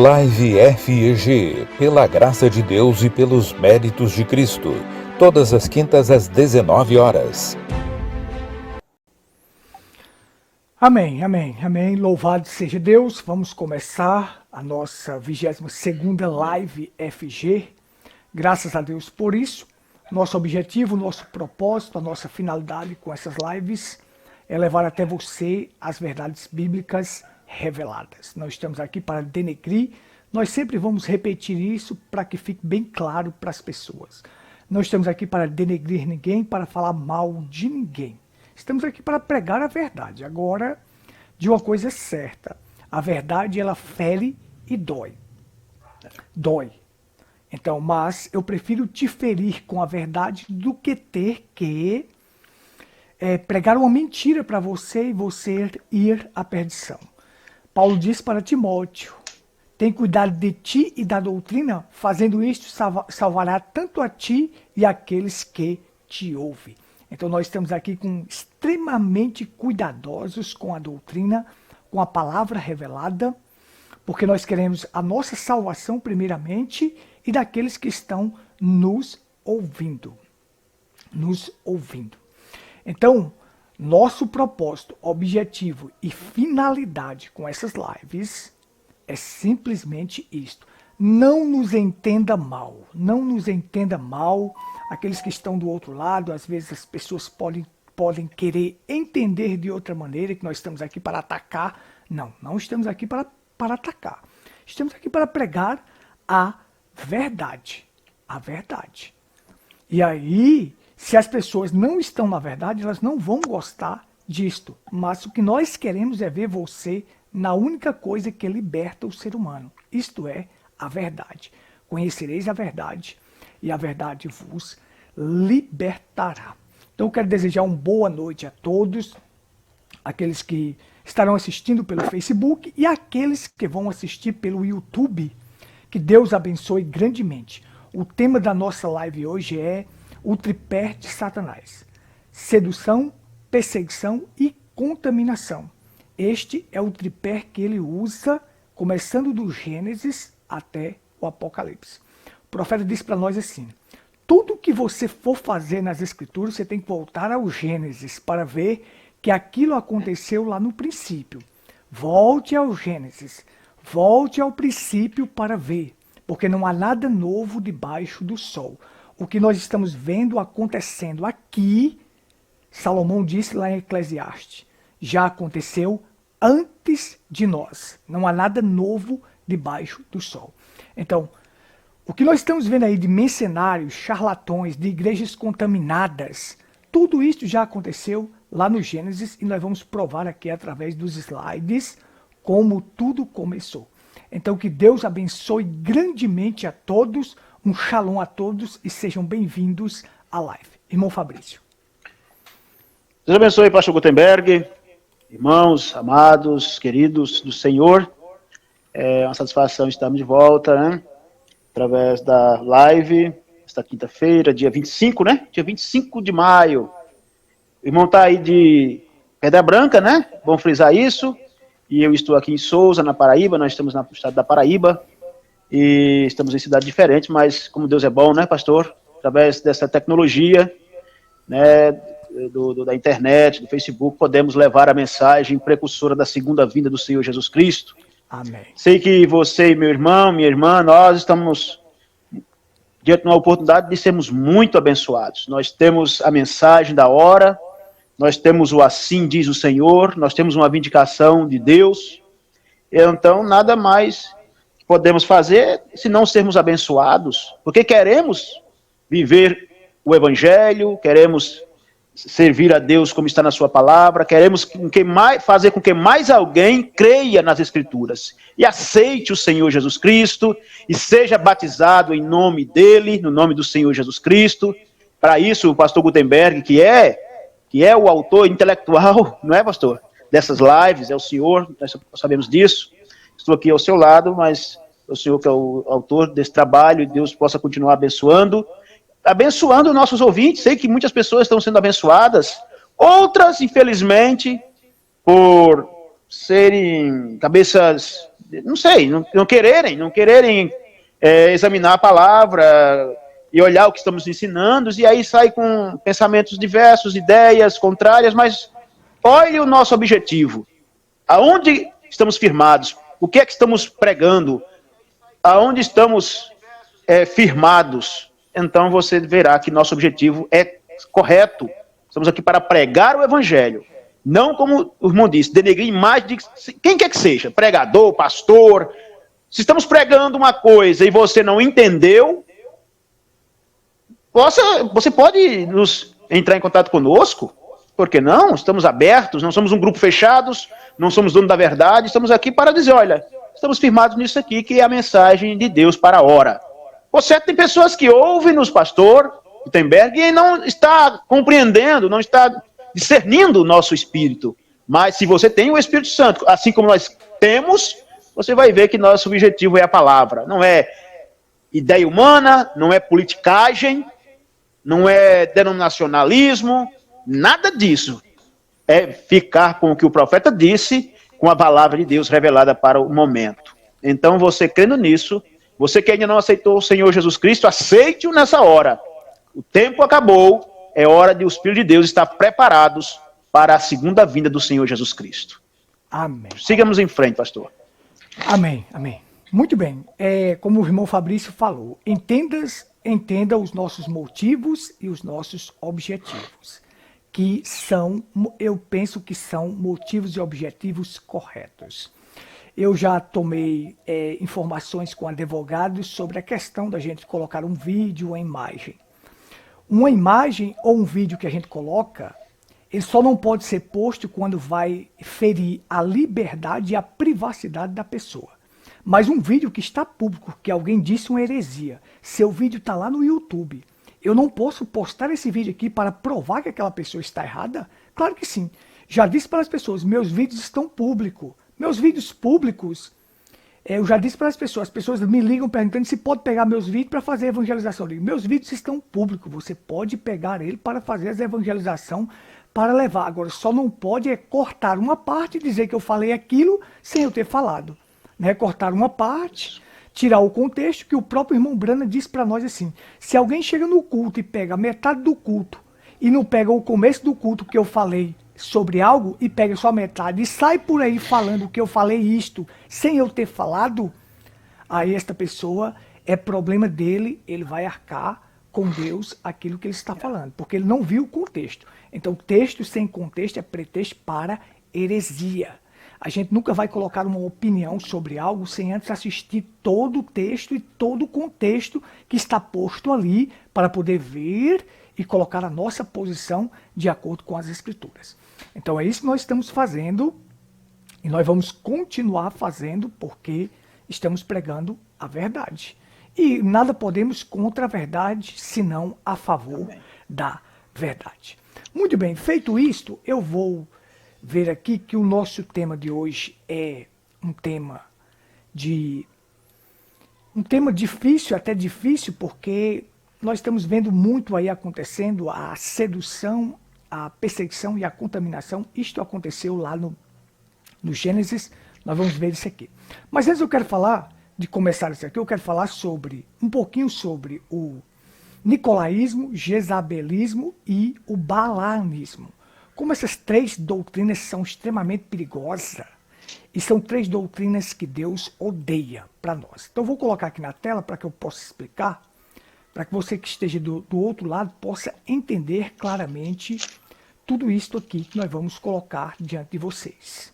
Live FEG, pela graça de Deus e pelos méritos de Cristo, todas as quintas às 19 horas. Amém, amém, amém. Louvado seja Deus. Vamos começar a nossa 22ª Live FG. Graças a Deus por isso. Nosso objetivo, nosso propósito, a nossa finalidade com essas lives é levar até você as verdades bíblicas reveladas. Não estamos aqui para denegrir, nós sempre vamos repetir isso para que fique bem claro para as pessoas. Não estamos aqui para denegrir ninguém, para falar mal de ninguém. Estamos aqui para pregar a verdade. Agora, de uma coisa certa, a verdade ela fere e dói. Dói. Então, mas eu prefiro te ferir com a verdade do que ter que pregar uma mentira para você e você ir à perdição. Paulo diz para Timóteo, tem cuidado de ti e da doutrina, fazendo isto salvará tanto a ti e aqueles que te ouvem. Então nós estamos aqui extremamente cuidadosos com a doutrina, com a palavra revelada, porque nós queremos a nossa salvação primeiramente e daqueles que estão nos ouvindo. Nos ouvindo. Então, nosso propósito, objetivo e finalidade com essas lives é simplesmente isto. Não nos entenda mal, não nos entenda mal. Aqueles que estão do outro lado, às vezes as pessoas podem querer entender de outra maneira, que nós estamos aqui para atacar. Não, não estamos aqui para atacar. Estamos aqui para pregar a verdade. A verdade. E aí, se as pessoas não estão na verdade, elas não vão gostar disto. Mas o que nós queremos é ver você na única coisa que liberta o ser humano. Isto é, a verdade. Conhecereis a verdade e a verdade vos libertará. Então eu quero desejar uma boa noite a todos, aqueles que estarão assistindo pelo Facebook e aqueles que vão assistir pelo YouTube. Que Deus abençoe grandemente. O tema da nossa live hoje é o tripé de Satanás: sedução, perseguição e contaminação. Este é o tripé que ele usa, começando do Gênesis até o Apocalipse. O profeta disse para nós assim: tudo que você for fazer nas Escrituras, você tem que voltar ao Gênesis para ver que aquilo aconteceu lá no princípio. Volte ao Gênesis, volte ao princípio para ver, porque não há nada novo debaixo do sol. O que nós estamos vendo acontecendo aqui, Salomão disse lá em Eclesiastes, já aconteceu antes de nós. Não há nada novo debaixo do sol. Então, o que nós estamos vendo aí de mercenários, charlatões, de igrejas contaminadas, tudo isso já aconteceu lá no Gênesis e nós vamos provar aqui através dos slides como tudo começou. Então que Deus abençoe grandemente a todos, um shalom a todos e sejam bem-vindos à live. Irmão Fabrício. Deus abençoe, pastor Gutenberg, irmãos, amados, queridos do Senhor. É uma satisfação estarmos de volta, né? Através da live, esta quinta-feira, dia 25, né? Dia 25 de maio. O irmão está aí de Pedra Branca, né? Vamos frisar isso. E eu estou aqui em Souza, na Paraíba. Nós estamos no estado da Paraíba. E estamos em cidades diferentes, mas como Deus é bom, né, pastor? Através dessa tecnologia, né, da internet, do Facebook, podemos levar a mensagem precursora da segunda vinda do Senhor Jesus Cristo. Amém. Sei que você e meu irmão, minha irmã, nós estamos diante de uma oportunidade de sermos muito abençoados. Nós temos a mensagem da hora, nós temos o assim diz o Senhor, nós temos uma vindicação de Deus. Então, nada mais podemos fazer se não sermos abençoados, porque queremos viver o Evangelho, queremos servir a Deus como está na sua palavra, queremos fazer com que mais alguém creia nas Escrituras e aceite o Senhor Jesus Cristo e seja batizado em nome dele, no nome do Senhor Jesus Cristo. Para isso, o pastor Gutenberg, que é o autor intelectual, não é, pastor? Dessas lives, é o senhor, nós sabemos disso. Estou aqui ao seu lado, mas o senhor que é o autor desse trabalho, e Deus possa continuar abençoando nossos ouvintes. Sei que muitas pessoas estão sendo abençoadas, outras, infelizmente, por serem cabeças não sei, não quererem examinar a palavra e olhar o que estamos ensinando, e aí sai com pensamentos diversos, ideias contrárias, mas olhe o nosso objetivo. Aonde estamos firmados? O que é que estamos pregando? Aonde estamos firmados? Então você verá que nosso objetivo é correto. Estamos aqui para pregar o evangelho. Não, como o irmão disse, denegrir imagem de quem quer que seja, pregador, pastor. Se estamos pregando uma coisa e você não entendeu, você pode entrar em contato conosco, por que não? Estamos abertos, não somos um grupo fechados, não somos dono da verdade, estamos aqui para dizer, olha, estamos firmados nisso aqui, que é a mensagem de Deus para a hora. Por certo, tem pessoas que ouvem-nos, pastor Gutenberg, e não está compreendendo, não está discernindo o nosso espírito. Mas se você tem o Espírito Santo, assim como nós temos, você vai ver que nosso objetivo é a palavra. Não é ideia humana, não é politicagem, não é denominacionalismo, nada disso. É ficar com o que o profeta disse, com a palavra de Deus revelada para o momento. Então, você crendo nisso, você que ainda não aceitou o Senhor Jesus Cristo, aceite-o nessa hora. O tempo acabou, é hora de os filhos de Deus estar preparados para a segunda vinda do Senhor Jesus Cristo. Amém. Sigamos em frente, pastor. Amém, amém. Muito bem. Como o irmão Fabrício falou, entenda os nossos motivos e os nossos objetivos, que são, eu penso que são motivos e objetivos corretos. Eu já tomei informações com advogados sobre a questão da gente colocar um vídeo ou uma imagem. Uma imagem ou um vídeo que a gente coloca, ele só não pode ser posto quando vai ferir a liberdade e a privacidade da pessoa. Mas um vídeo que está público, que alguém disse uma heresia, seu vídeo está lá no YouTube, eu não posso postar esse vídeo aqui para provar que aquela pessoa está errada? Claro que sim. Já disse para as pessoas, meus vídeos estão públicos. Meus vídeos públicos, eu já disse para as pessoas me ligam perguntando se pode pegar meus vídeos para fazer evangelização. Eu digo, meus vídeos estão públicos, você pode pegar ele para fazer a evangelização, para levar. Agora, só não pode cortar uma parte e dizer que eu falei aquilo sem eu ter falado. Cortar uma parte, tirar o contexto, que o próprio irmão Brana disse para nós assim, se alguém chega no culto e pega metade do culto e não pega o começo do culto que eu falei sobre algo e pega só metade e sai por aí falando que eu falei isto sem eu ter falado, aí esta pessoa é problema dele, ele vai arcar com Deus aquilo que ele está falando, porque ele não viu o contexto. Então, texto sem contexto é pretexto para heresia. A gente nunca vai colocar uma opinião sobre algo sem antes assistir todo o texto e todo o contexto que está posto ali para poder ver e colocar a nossa posição de acordo com as Escrituras. Então é isso que nós estamos fazendo e nós vamos continuar fazendo porque estamos pregando a verdade. E nada podemos contra a verdade, senão a favor da verdade. Muito bem, feito isto, eu vou ver aqui que o nosso tema de hoje é um tema difícil, até difícil, porque nós estamos vendo muito aí acontecendo, a sedução, a perseguição e a contaminação. Isto aconteceu lá no Gênesis, nós vamos ver isso aqui. Mas antes eu quero falar, de começar isso aqui, eu quero falar um pouquinho sobre o nicolaísmo, jezabelismo e o balaamismo. Como essas três doutrinas são extremamente perigosas e são três doutrinas que Deus odeia para nós. Então eu vou colocar aqui na tela para que eu possa explicar, para que você que esteja do outro lado possa entender claramente tudo isto aqui que nós vamos colocar diante de vocês.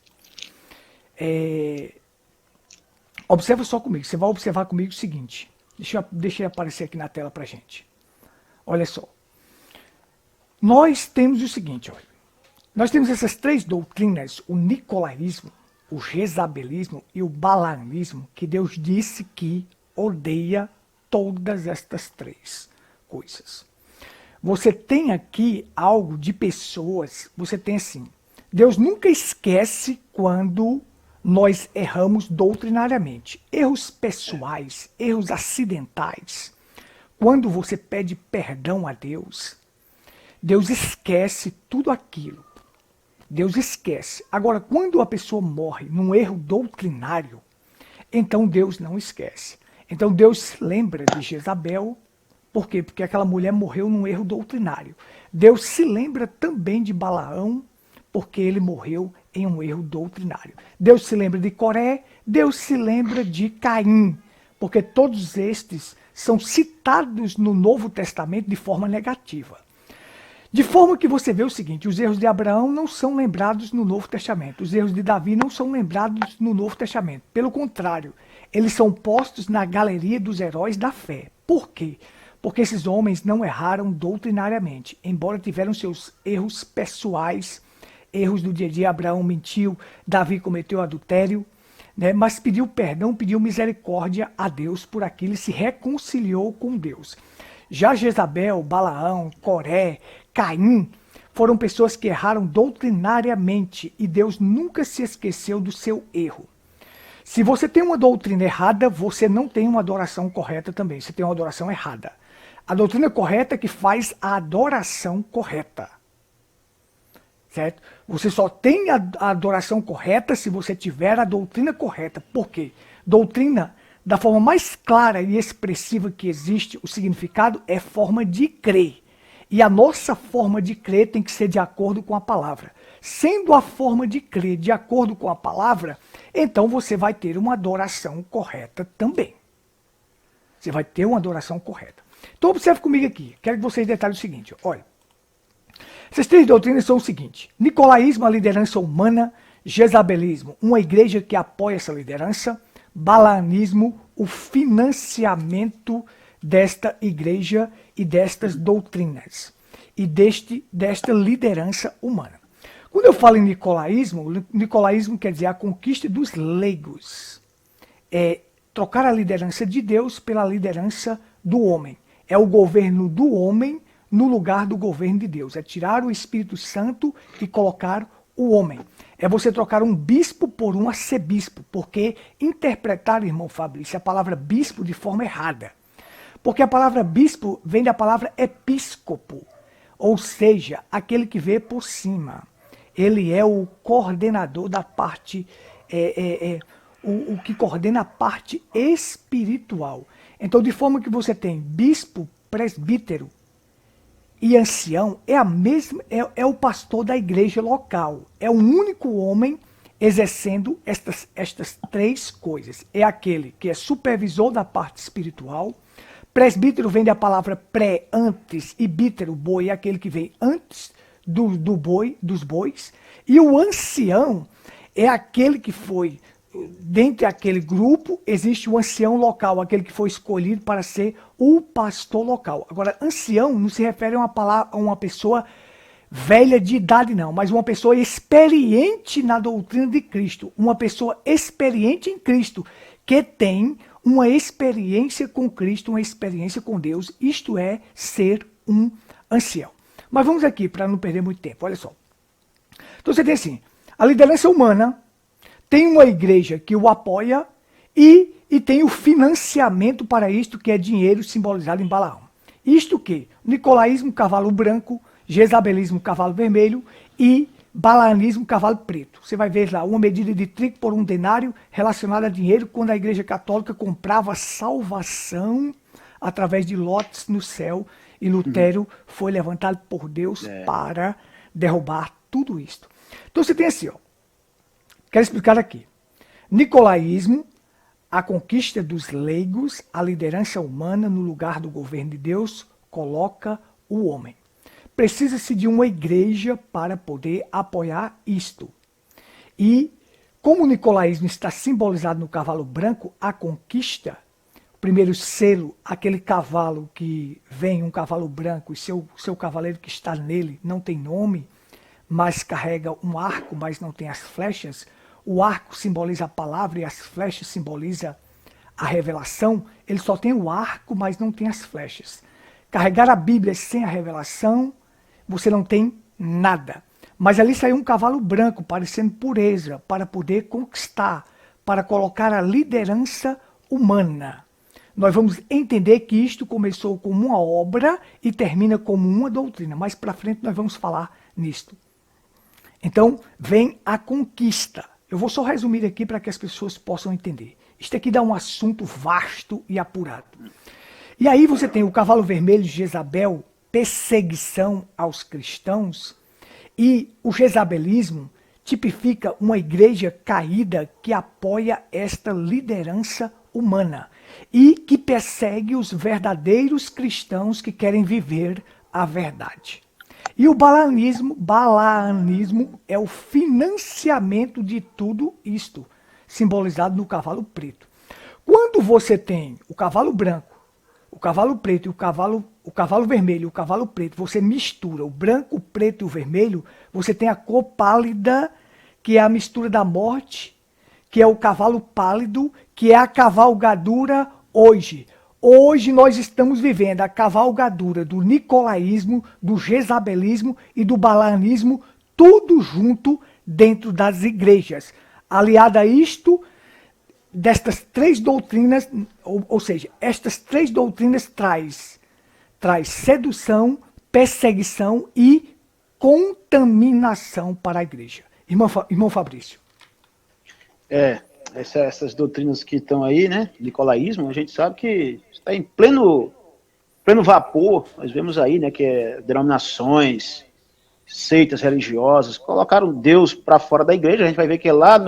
Observa só comigo, você vai observar comigo o seguinte, deixa eu aparecer aqui na tela para a gente. Olha só, nós temos o seguinte, olha. Nós temos essas três doutrinas, o nicolaísmo, o jezabelismo e o balaamismo, que Deus disse que odeia todas estas três coisas. Você tem aqui algo de pessoas, você tem assim, Deus nunca esquece quando nós erramos doutrinariamente. Erros pessoais, erros acidentais. Quando você pede perdão a Deus, Deus esquece tudo aquilo. Deus esquece. Agora, quando a pessoa morre num erro doutrinário, Então Deus não esquece. Então Deus se lembra de Jezabel. Por quê? Porque aquela mulher morreu num erro doutrinário. Deus se lembra também de Balaão, porque ele morreu em um erro doutrinário. Deus se lembra de Coré, Deus se lembra de Caim, porque todos estes são citados no Novo Testamento de forma negativa. De forma que você vê o seguinte, os erros de Abraão não são lembrados no Novo Testamento, os erros de Davi não são lembrados no Novo Testamento. Pelo contrário, eles são postos na galeria dos heróis da fé. Por quê? Porque esses homens não erraram doutrinariamente, embora tiveram seus erros pessoais, erros do dia a dia. Abraão mentiu, Davi cometeu adultério, né? Mas pediu perdão, pediu misericórdia a Deus por aquilo e se reconciliou com Deus. Já Jezabel, Balaão, Coré, Caim foram pessoas que erraram doutrinariamente e Deus nunca se esqueceu do seu erro. Se você tem uma doutrina errada, você não tem uma adoração correta também, você tem uma adoração errada. A doutrina correta é que faz a adoração correta. Certo? Você só tem a adoração correta se você tiver a doutrina correta. Por quê? Doutrina, da forma mais clara e expressiva que existe, o significado é forma de crer. E a nossa forma de crer tem que ser de acordo com a palavra. Sendo a forma de crer de acordo com a palavra, então você vai ter uma adoração correta também. Você vai ter uma adoração correta. Então observe comigo aqui. Quero que vocês detalhem o seguinte. Olha. Essas três doutrinas são o seguinte. Nicolaísmo, a liderança humana. Jezabelismo, uma igreja que apoia essa liderança. Balaamismo, o financiamento desta igreja e destas doutrinas. E desta liderança humana. Quando eu falo em nicolaísmo quer dizer a conquista dos leigos. É trocar a liderança de Deus pela liderança do homem. É o governo do homem no lugar do governo de Deus. É tirar o Espírito Santo e colocar o homem. É você trocar um bispo por um arcebispo. Porque interpretar, irmão Fabrício, a palavra bispo de forma errada. Porque a palavra bispo vem da palavra episcopo. Ou seja, aquele que vê por cima. Ele é o coordenador da parte, o que coordena a parte espiritual. Então, de forma que você tem bispo, presbítero e ancião, é o pastor da igreja local. É o único homem exercendo estas três coisas. É aquele que é supervisor da parte espiritual. Presbítero vem da palavra pré, antes, e bítero, boi, é aquele que vem antes dos bois. E o ancião é aquele que foi, dentre aquele grupo, existe o ancião local, aquele que foi escolhido para ser o pastor local. Agora, ancião não se refere a uma pessoa velha de idade, não, mas uma pessoa experiente na doutrina de Cristo, uma pessoa experiente em Cristo, que tem uma experiência com Cristo, uma experiência com Deus, isto é, ser um ancião. Mas vamos aqui, para não perder muito tempo, olha só. Então você tem assim, a liderança humana tem uma igreja que o apoia e tem o financiamento para isto, que é dinheiro simbolizado em Balaão. Isto que? Nicolaísmo, cavalo branco, jezabelismo, cavalo vermelho e balaanismo, cavalo preto. Você vai ver lá uma medida de trigo por um denário relacionada a dinheiro, quando a igreja católica comprava salvação através de lotes no céu, e Lutero foi levantado por Deus para derrubar tudo isto. Então você tem assim, ó, quero explicar aqui. Nicolaísmo, a conquista dos leigos, a liderança humana no lugar do governo de Deus, coloca o homem. Precisa-se de uma igreja para poder apoiar isto. E como o nicolaísmo está simbolizado no cavalo branco, a conquista, o primeiro selo, aquele cavalo que vem, um cavalo branco, e seu cavaleiro que está nele não tem nome, mas carrega um arco, mas não tem as flechas. O arco simboliza a palavra e as flechas simbolizam a revelação. Ele só tem o arco, mas não tem as flechas. Carregar a Bíblia sem a revelação, você não tem nada. Mas ali saiu um cavalo branco, parecendo pureza, para poder conquistar, para colocar a liderança humana. Nós vamos entender que isto começou como uma obra e termina como uma doutrina. Mais para frente nós vamos falar nisto. Então, vem a conquista. Eu vou só resumir aqui para que as pessoas possam entender. Isto aqui dá um assunto vasto e apurado. E aí você tem o cavalo vermelho de Jezabel, perseguição aos cristãos, e o jezabelismo tipifica uma igreja caída que apoia esta liderança humana e que persegue os verdadeiros cristãos que querem viver a verdade. E o balaanismo é o financiamento de tudo isto, simbolizado no cavalo preto. Quando você tem o cavalo branco, o cavalo preto e o cavalo vermelho e o cavalo preto, você mistura o branco, o preto e o vermelho, você tem a cor pálida, que é a mistura da morte, que é o cavalo pálido, que é a cavalgadura hoje. Hoje nós estamos vivendo a cavalgadura do nicolaísmo, do jezabelismo e do balaanismo, tudo junto dentro das igrejas. Aliado a isto, destas três doutrinas, ou seja, estas três doutrinas traz sedução, perseguição e contaminação para a igreja. Irmão Fabrício. Essas doutrinas que estão aí, né, nicolaísmo, a gente sabe que está em pleno vapor. Nós vemos aí, né, que denominações, seitas religiosas, colocaram Deus para fora da igreja. A gente vai ver que lá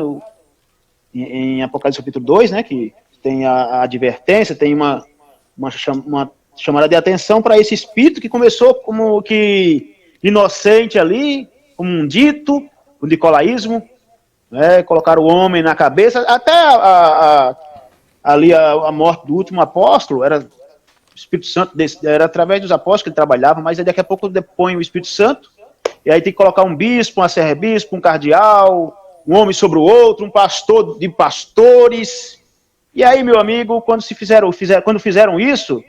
em Apocalipse capítulo 2, né, que tem a advertência, tem uma chamada de atenção para esse espírito que começou como que inocente ali, como um dito, o nicolaísmo, né, colocaram o homem na cabeça, até ali a morte do último apóstolo, era o Espírito Santo, era através dos apóstolos que ele trabalhava, mas aí daqui a pouco depõe o Espírito Santo, e aí tem que colocar um bispo, um arcebispo, um cardeal, um homem sobre o outro, um pastor de pastores. E aí, meu amigo, quando fizeram isso,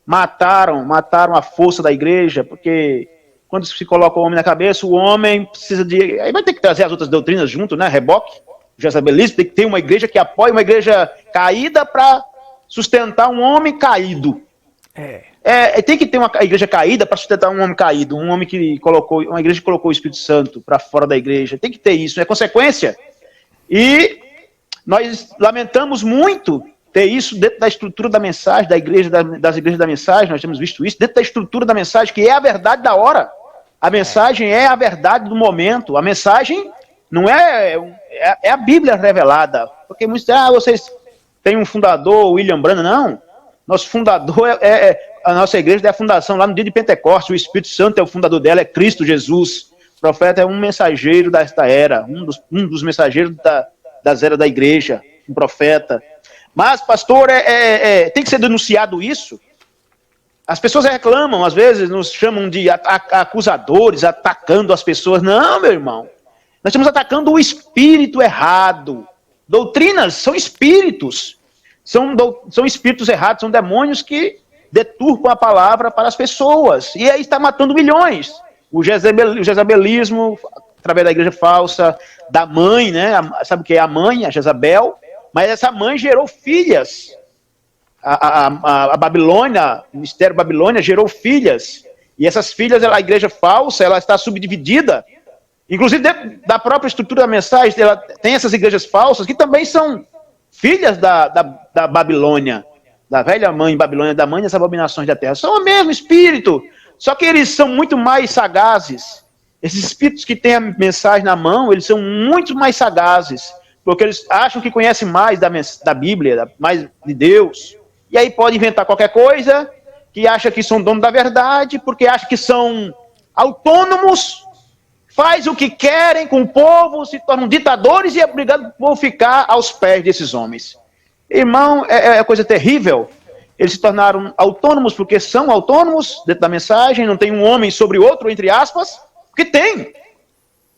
mataram a força da igreja, porque quando se coloca o homem na cabeça, o homem precisa de... Aí vai ter que trazer as outras doutrinas junto, né? Reboque, o jezabelismo, tem que ter uma igreja que apoie uma igreja caída para sustentar um homem caído. Tem que ter uma igreja caída para sustentar um homem caído, uma igreja que colocou o Espírito Santo para fora da igreja. Tem que ter isso, é consequência. E nós lamentamos muito ter isso dentro da estrutura da mensagem, das igrejas da mensagem. Nós temos visto isso dentro da estrutura da mensagem, que é a verdade da hora. A mensagem é a verdade do momento. A mensagem não é a Bíblia revelada. Porque muitos dizem, vocês têm um fundador, William Branham. Não. Nosso fundador a nossa igreja é a fundação lá no dia de Pentecostes. O Espírito Santo é o fundador dela, é Cristo Jesus. O profeta é um mensageiro desta era, um dos mensageiros das eras da igreja, um profeta. Mas, pastor, tem que ser denunciado isso. As pessoas reclamam, às vezes nos chamam de acusadores, atacando as pessoas. Não, meu irmão. Nós estamos atacando o espírito errado. Doutrinas são espíritos. São espíritos errados, são demônios que deturpam a palavra para as pessoas. E aí está matando milhões. O jezabelismo, através da igreja falsa, da mãe, né? Sabe o que é a mãe, a Jezabel? Mas essa mãe gerou filhas. A Babilônia, o mistério Babilônia gerou filhas. E essas filhas, a igreja falsa, ela está subdividida. Inclusive, dentro da própria estrutura da mensagem, ela tem essas igrejas falsas que também são filhas da Babilônia, da velha mãe Babilônia, da mãe das abominações da terra. São o mesmo espírito, só que eles são muito mais sagazes. Esses espíritos que têm a mensagem na mão, eles são muito mais sagazes, porque eles acham que conhecem mais da Bíblia, mais de Deus. E aí pode inventar qualquer coisa, que acha que são donos da verdade, porque acha que são autônomos, faz o que querem com o povo, se tornam ditadores e é obrigado o povo ficar aos pés desses homens. Irmão, é coisa terrível. Eles se tornaram autônomos porque são autônomos dentro da mensagem, não tem um homem sobre outro, entre aspas, porque tem.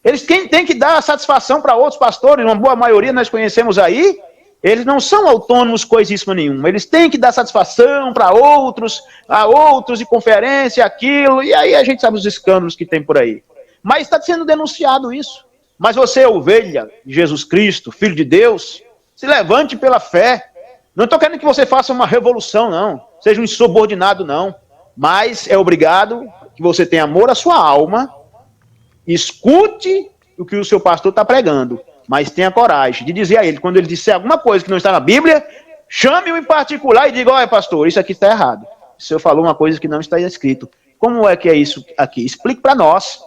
Eles têm que dar satisfação para outros pastores, uma boa maioria nós conhecemos aí, eles não são autônomos coisíssima nenhuma, eles têm que dar satisfação para outros, a outros de conferência, aquilo, e aí a gente sabe os escândalos que tem por aí. Mas está sendo denunciado isso. Mas você é ovelha de Jesus Cristo, Filho de Deus, se levante pela fé. Não estou querendo que você faça uma revolução, não. Seja um insubordinado, não. Mas é obrigado que você tenha amor à sua alma, escute o que o seu pastor está pregando. mas tenha coragem de dizer a ele, quando ele disser alguma coisa que não está na Bíblia, chame-o em particular e diga, olha pastor, isso aqui está errado. O senhor falou uma coisa que não está escrito. Como é que é isso aqui? Explique para nós.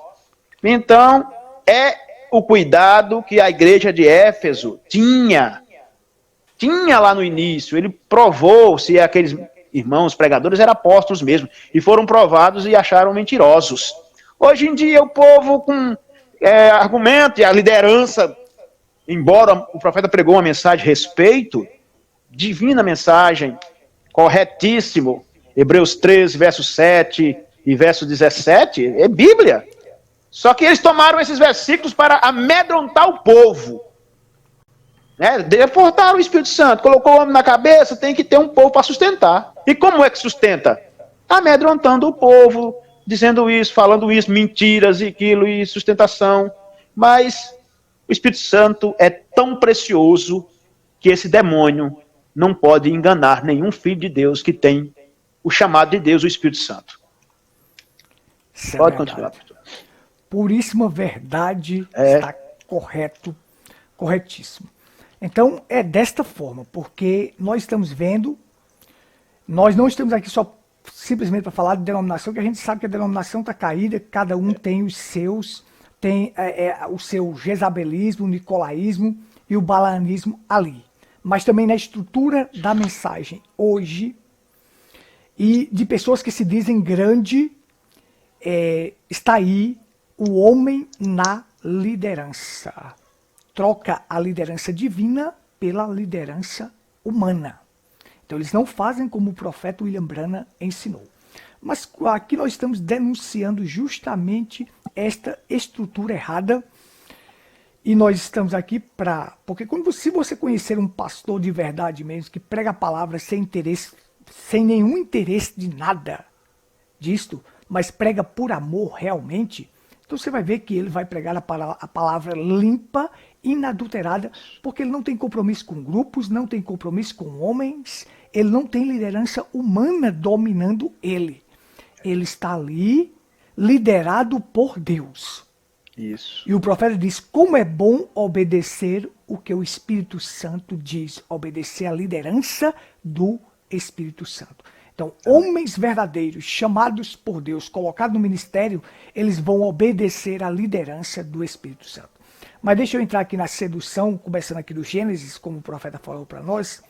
Então, é o cuidado que a igreja de Éfeso tinha lá no início. Ele provou se aqueles irmãos pregadores eram apóstolos mesmo, e foram provados e acharam mentirosos. Hoje em dia, o povo com argumento e a liderança, embora o profeta pregou uma mensagem de respeito, divina mensagem, corretíssimo, Hebreus 13, verso 7 e verso 17, é Bíblia. Só que eles tomaram esses versículos para amedrontar o povo. Deportaram o Espírito Santo, colocou o homem na cabeça, tem que ter um povo para sustentar. E como é que sustenta? Amedrontando o povo, dizendo isso, falando isso, mentiras e aquilo, e sustentação. Mas o Espírito Santo é tão precioso que esse demônio não pode enganar nenhum filho de Deus que tem o chamado de Deus, o Espírito Santo. Isso Pode é continuar, verdade. pastor. Puríssima verdade, está corretíssimo. Então, é desta forma, porque nós estamos vendo, nós não estamos aqui só simplesmente para falar de denominação, que a gente sabe que a denominação está caída, cada um tem os seus, tem o seu jezabelismo, o nicolaísmo e o balanismo ali. Mas também na estrutura da mensagem hoje, e de pessoas que se dizem grande, está aí o homem na liderança. Troca a liderança divina pela liderança humana. Então eles não fazem como o profeta William Branham ensinou. Mas aqui nós estamos denunciando justamente esta estrutura errada. E nós estamos aqui para... Porque se você conhecer um pastor de verdade mesmo, que prega a palavra sem interesse, sem nenhum interesse de nada disto, mas prega por amor realmente, então você vai ver que ele vai pregar a palavra limpa, inadulterada, porque ele não tem compromisso com grupos, não tem compromisso com homens, ele não tem liderança humana dominando ele. Ele está ali liderado por Deus. Isso. E o profeta diz, como é bom obedecer o que o Espírito Santo diz, obedecer à liderança do Espírito Santo. Então, homens verdadeiros, chamados por Deus, colocados no ministério, eles vão obedecer à liderança do Espírito Santo. Mas deixa eu entrar aqui na sedução, começando aqui do Gênesis, como o profeta falou para nós,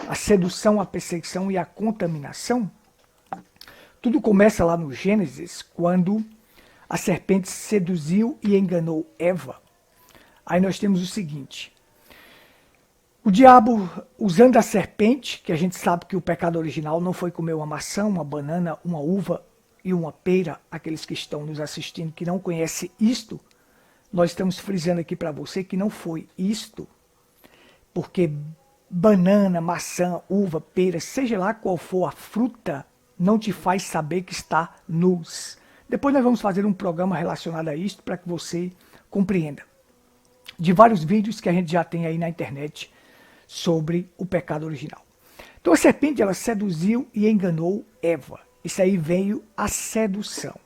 a sedução, a perseguição e a contaminação. Tudo começa lá no Gênesis, quando a serpente seduziu e enganou Eva. Aí nós temos o seguinte: o diabo, usando a serpente, que a gente sabe que o pecado original não foi comer uma maçã, uma banana, uma uva e uma pera, aqueles que estão nos assistindo que não conhecem isto, nós estamos frisando aqui para você que não foi isto, porque banana, maçã, uva, pera, seja lá qual for a fruta, não te faz saber que está nus. Depois nós vamos fazer um programa relacionado a isto para que você compreenda. De vários vídeos que a gente já tem aí na internet sobre o pecado original. Então a serpente, ela seduziu e enganou Eva. Isso aí veio a sedução.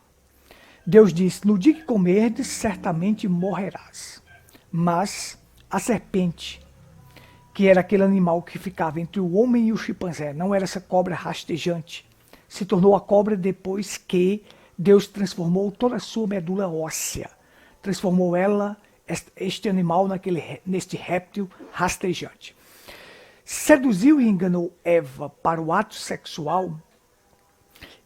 Deus disse, no dia que comerdes, certamente morrerás. Mas a serpente, que era aquele animal que ficava entre o homem e o chimpanzé, não era essa cobra rastejante, se tornou a cobra depois que Deus transformou toda a sua medula óssea. Transformou ela, este animal, neste réptil rastejante. Seduziu e enganou Eva para o ato sexual,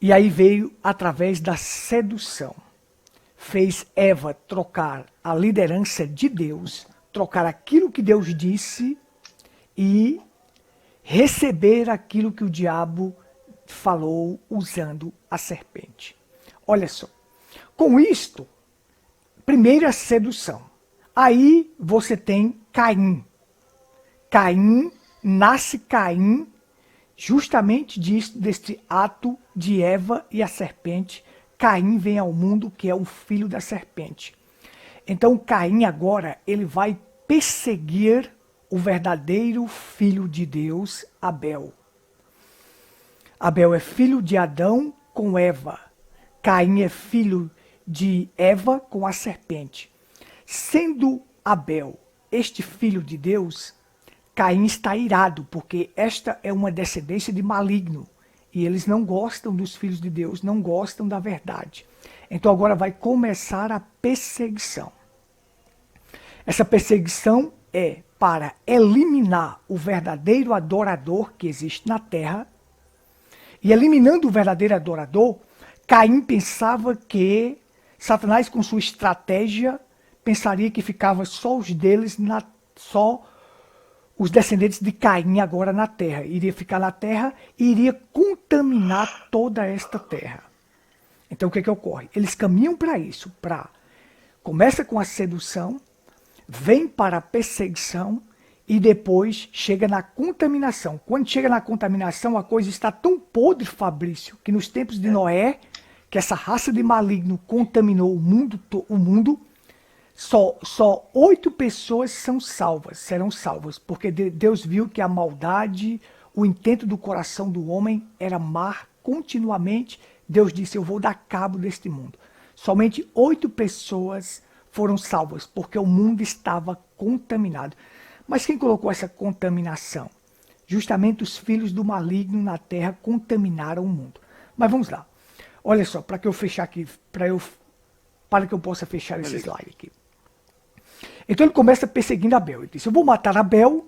e aí veio através da sedução. Fez Eva trocar a liderança de Deus, trocar aquilo que Deus disse e receber aquilo que o diabo falou usando a serpente. Olha só, com isto, primeira sedução. Aí você tem Caim. Nasce Caim justamente deste ato de Eva e a serpente. Caim vem ao mundo, que é o filho da serpente. Então Caim agora ele vai perseguir o verdadeiro filho de Deus, Abel. Abel é filho de Adão com Eva. Caim é filho de Eva com a serpente. Sendo Abel este filho de Deus, Caim está irado, porque esta é uma descendência de maligno. E eles não gostam dos filhos de Deus, não gostam da verdade. Então agora vai começar a perseguição. Essa perseguição é para eliminar o verdadeiro adorador que existe na terra. E eliminando o verdadeiro adorador, Caim pensava que Satanás, com sua estratégia, pensaria que ficava só os deles, só os descendentes de Caim agora na terra. Iria ficar na terra e iria contaminar toda esta terra. Então o que ocorre? Eles caminham para isso. Começa com a sedução, vem para a perseguição e depois chega na contaminação. Quando chega na contaminação, a coisa está tão podre, Fabrício, que nos tempos de Noé, que essa raça de maligno contaminou o mundo, só 8 pessoas serão salvas, porque Deus viu que a maldade, o intento do coração do homem era amar continuamente. Deus disse, eu vou dar cabo deste mundo. Somente 8 pessoas foram salvas, porque o mundo estava contaminado. Mas quem colocou essa contaminação? Justamente os filhos do maligno na terra contaminaram o mundo. Mas vamos lá. Olha só, para que eu fechar aqui, para que eu possa fechar esse slide aqui. Então ele começa perseguindo Abel. Ele disse, eu vou matar Abel,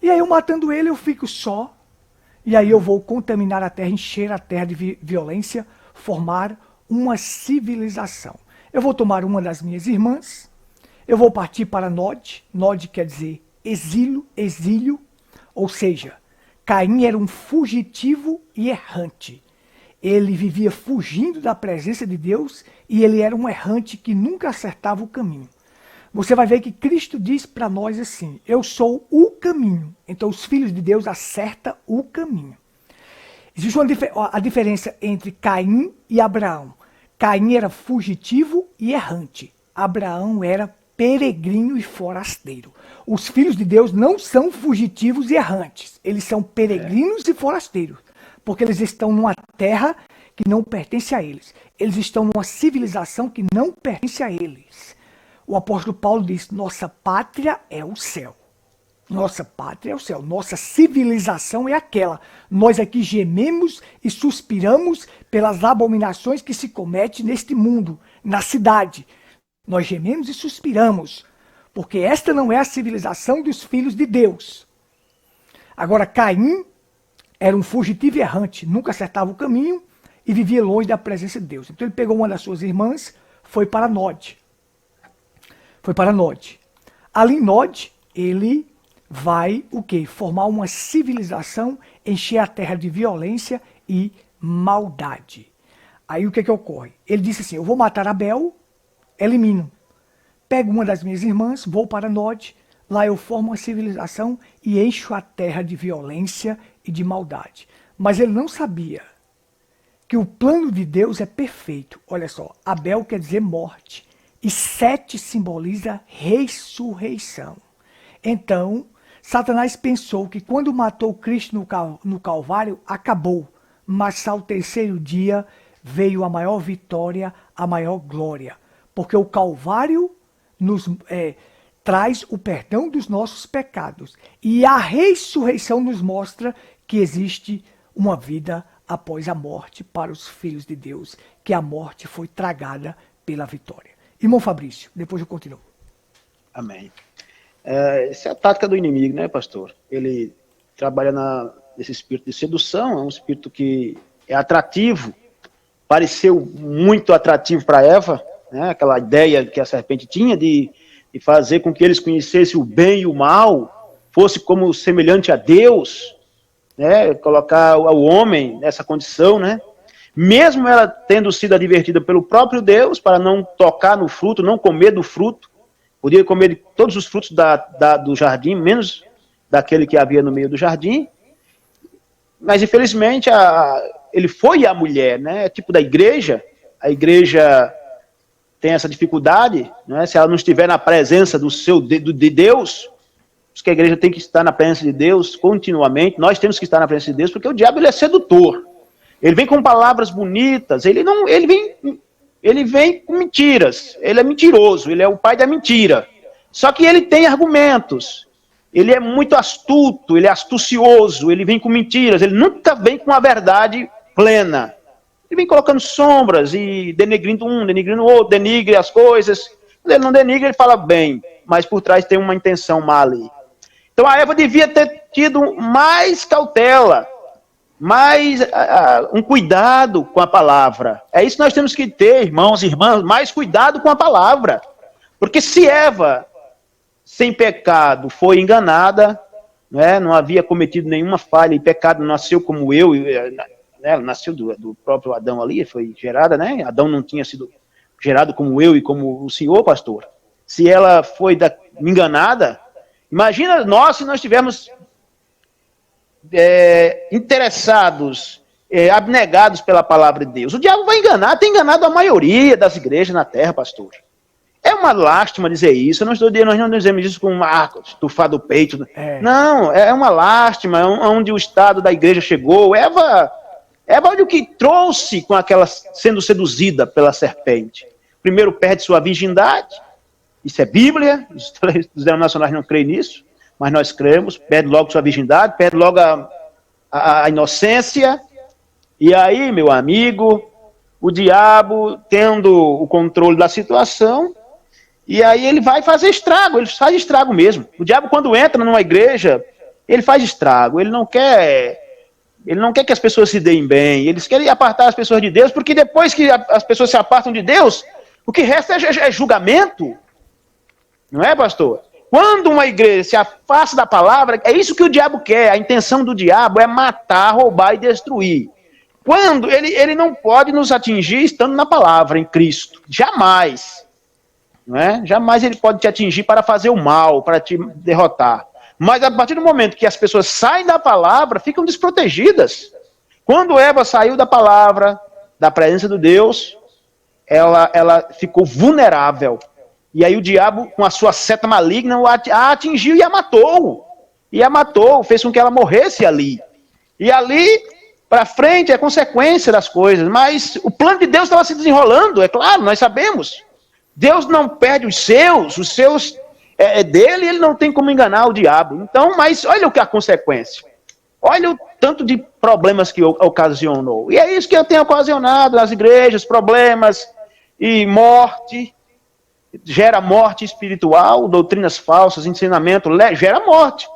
e aí eu matando ele eu fico só, e aí eu vou contaminar a terra, encher a terra de violência, formar uma civilização. Eu vou tomar uma das minhas irmãs, eu vou partir para Nod. Nod quer dizer exílio, ou seja, Caim era um fugitivo e errante. Ele vivia fugindo da presença de Deus e ele era um errante que nunca acertava o caminho. Você vai ver que Cristo diz para nós assim, eu sou o caminho. Então os filhos de Deus acertam o caminho. Existe a diferença entre Caim e Abraão. Caim era fugitivo e errante. Abraão era peregrino e forasteiro. Os filhos de Deus não são fugitivos e errantes. Eles são peregrinos e forasteiros. Porque eles estão numa terra que não pertence a eles. Eles estão numa civilização que não pertence a eles. O apóstolo Paulo diz, nossa pátria é o céu. Nossa pátria é o céu. Nossa civilização é aquela. Nós aqui gememos e suspiramos pelas abominações que se cometem neste mundo, na cidade. Nós gememos e suspiramos, porque esta não é a civilização dos filhos de Deus. Agora, Caim era um fugitivo e errante, nunca acertava o caminho e vivia longe da presença de Deus. Então ele pegou uma das suas irmãs, foi para Nod. Ali em Nod, ele vai o quê? Formar uma civilização, encher a terra de violência e maldade. Aí o que ocorre? Ele disse assim, eu vou matar Abel, elimino. Pego uma das minhas irmãs, vou para Nod, lá eu formo uma civilização e encho a terra de violência e de maldade. Mas ele não sabia que o plano de Deus é perfeito. Olha só, Abel quer dizer morte e 7 simboliza ressurreição. Então, Satanás pensou que quando matou Cristo no Calvário, acabou. Mas ao terceiro dia veio a maior vitória, a maior glória. Porque o Calvário nos traz o perdão dos nossos pecados. E a ressurreição nos mostra que existe uma vida após a morte para os filhos de Deus, que a morte foi tragada pela vitória. Irmão Fabrício, depois eu continuo. Amém. Essa é a tática do inimigo, né, pastor? Ele trabalha nesse espírito de sedução, é um espírito que é atrativo, pareceu muito atrativo para Eva, né, aquela ideia que a serpente tinha de fazer com que eles conhecessem o bem e o mal, fosse como semelhante a Deus, né, colocar o homem nessa condição, né? Mesmo ela tendo sido advertida pelo próprio Deus para não tocar no fruto, não comer do fruto, podia comer de todos os frutos do jardim, menos daquele que havia no meio do jardim. Mas, infelizmente, ele foi a mulher, né? É tipo da igreja. A igreja tem essa dificuldade, né? Se ela não estiver na presença de Deus, porque a igreja tem que estar na presença de Deus continuamente. Nós temos que estar na presença de Deus, porque o diabo ele é sedutor. Ele vem com palavras bonitas, ele vem com mentiras, ele é mentiroso, ele é o pai da mentira. Só que ele tem argumentos. Ele é muito astuto, ele é astucioso, ele vem com mentiras, ele nunca vem com a verdade plena. Ele vem colocando sombras e denegrindo um, denegrindo o outro, denigre as coisas. Quando ele não denigre, ele fala bem, mas por trás tem uma intenção má ali. Então a Eva devia ter tido mais cautela, mais um cuidado com a palavra. É isso que nós temos que ter, irmãos e irmãs, mais cuidado com a palavra. Porque se Eva, sem pecado, foi enganada, né, não havia cometido nenhuma falha, e pecado nasceu como eu, né, nasceu do próprio Adão ali, foi gerada, né? Adão não tinha sido gerado como eu e como o senhor, pastor. Se ela foi enganada, imagina nós se nós estivermos interessados, abnegados pela palavra de Deus. O diabo vai enganar, tem enganado a maioria das igrejas na terra, pastor. É uma lástima dizer isso. Nós não dizemos isso com um arco, estufar do peito. Não, é uma lástima, onde o estado da igreja chegou. Eva, olha o que trouxe com aquela sendo seduzida pela serpente. Primeiro perde sua virgindade, isso é Bíblia, os denominacionais não creem nisso, mas nós cremos, perde logo sua virgindade, perde logo a inocência, e aí, meu amigo, o diabo, tendo o controle da situação, e aí ele vai fazer estrago, ele faz estrago mesmo. O diabo, quando entra numa igreja, ele faz estrago, ele não quer que as pessoas se deem bem, eles querem apartar as pessoas de Deus, porque depois que as pessoas se apartam de Deus, o que resta é julgamento. Não é, pastor? Quando uma igreja se afasta da palavra, é isso que o diabo quer. A intenção do diabo é matar, roubar e destruir. Quando ele não pode nos atingir estando na palavra, em Cristo. Jamais. Não é? Jamais ele pode te atingir para fazer o mal, para te derrotar. Mas a partir do momento que as pessoas saem da palavra, ficam desprotegidas. Quando Eva saiu da palavra, da presença de Deus, ela ficou vulnerável. E aí o diabo, com a sua seta maligna, a atingiu e a matou. E a matou, fez com que ela morresse ali. E ali, para frente, é consequência das coisas. Mas o plano de Deus estava se desenrolando, é claro, nós sabemos. Deus não perde os seus é dele, ele não tem como enganar o diabo. Então, mas olha o que é a consequência. Olha o tanto de problemas que ocasionou. E é isso que eu tenho ocasionado nas igrejas, problemas e morte. Gera morte espiritual, doutrinas falsas, ensinamento, gera morte.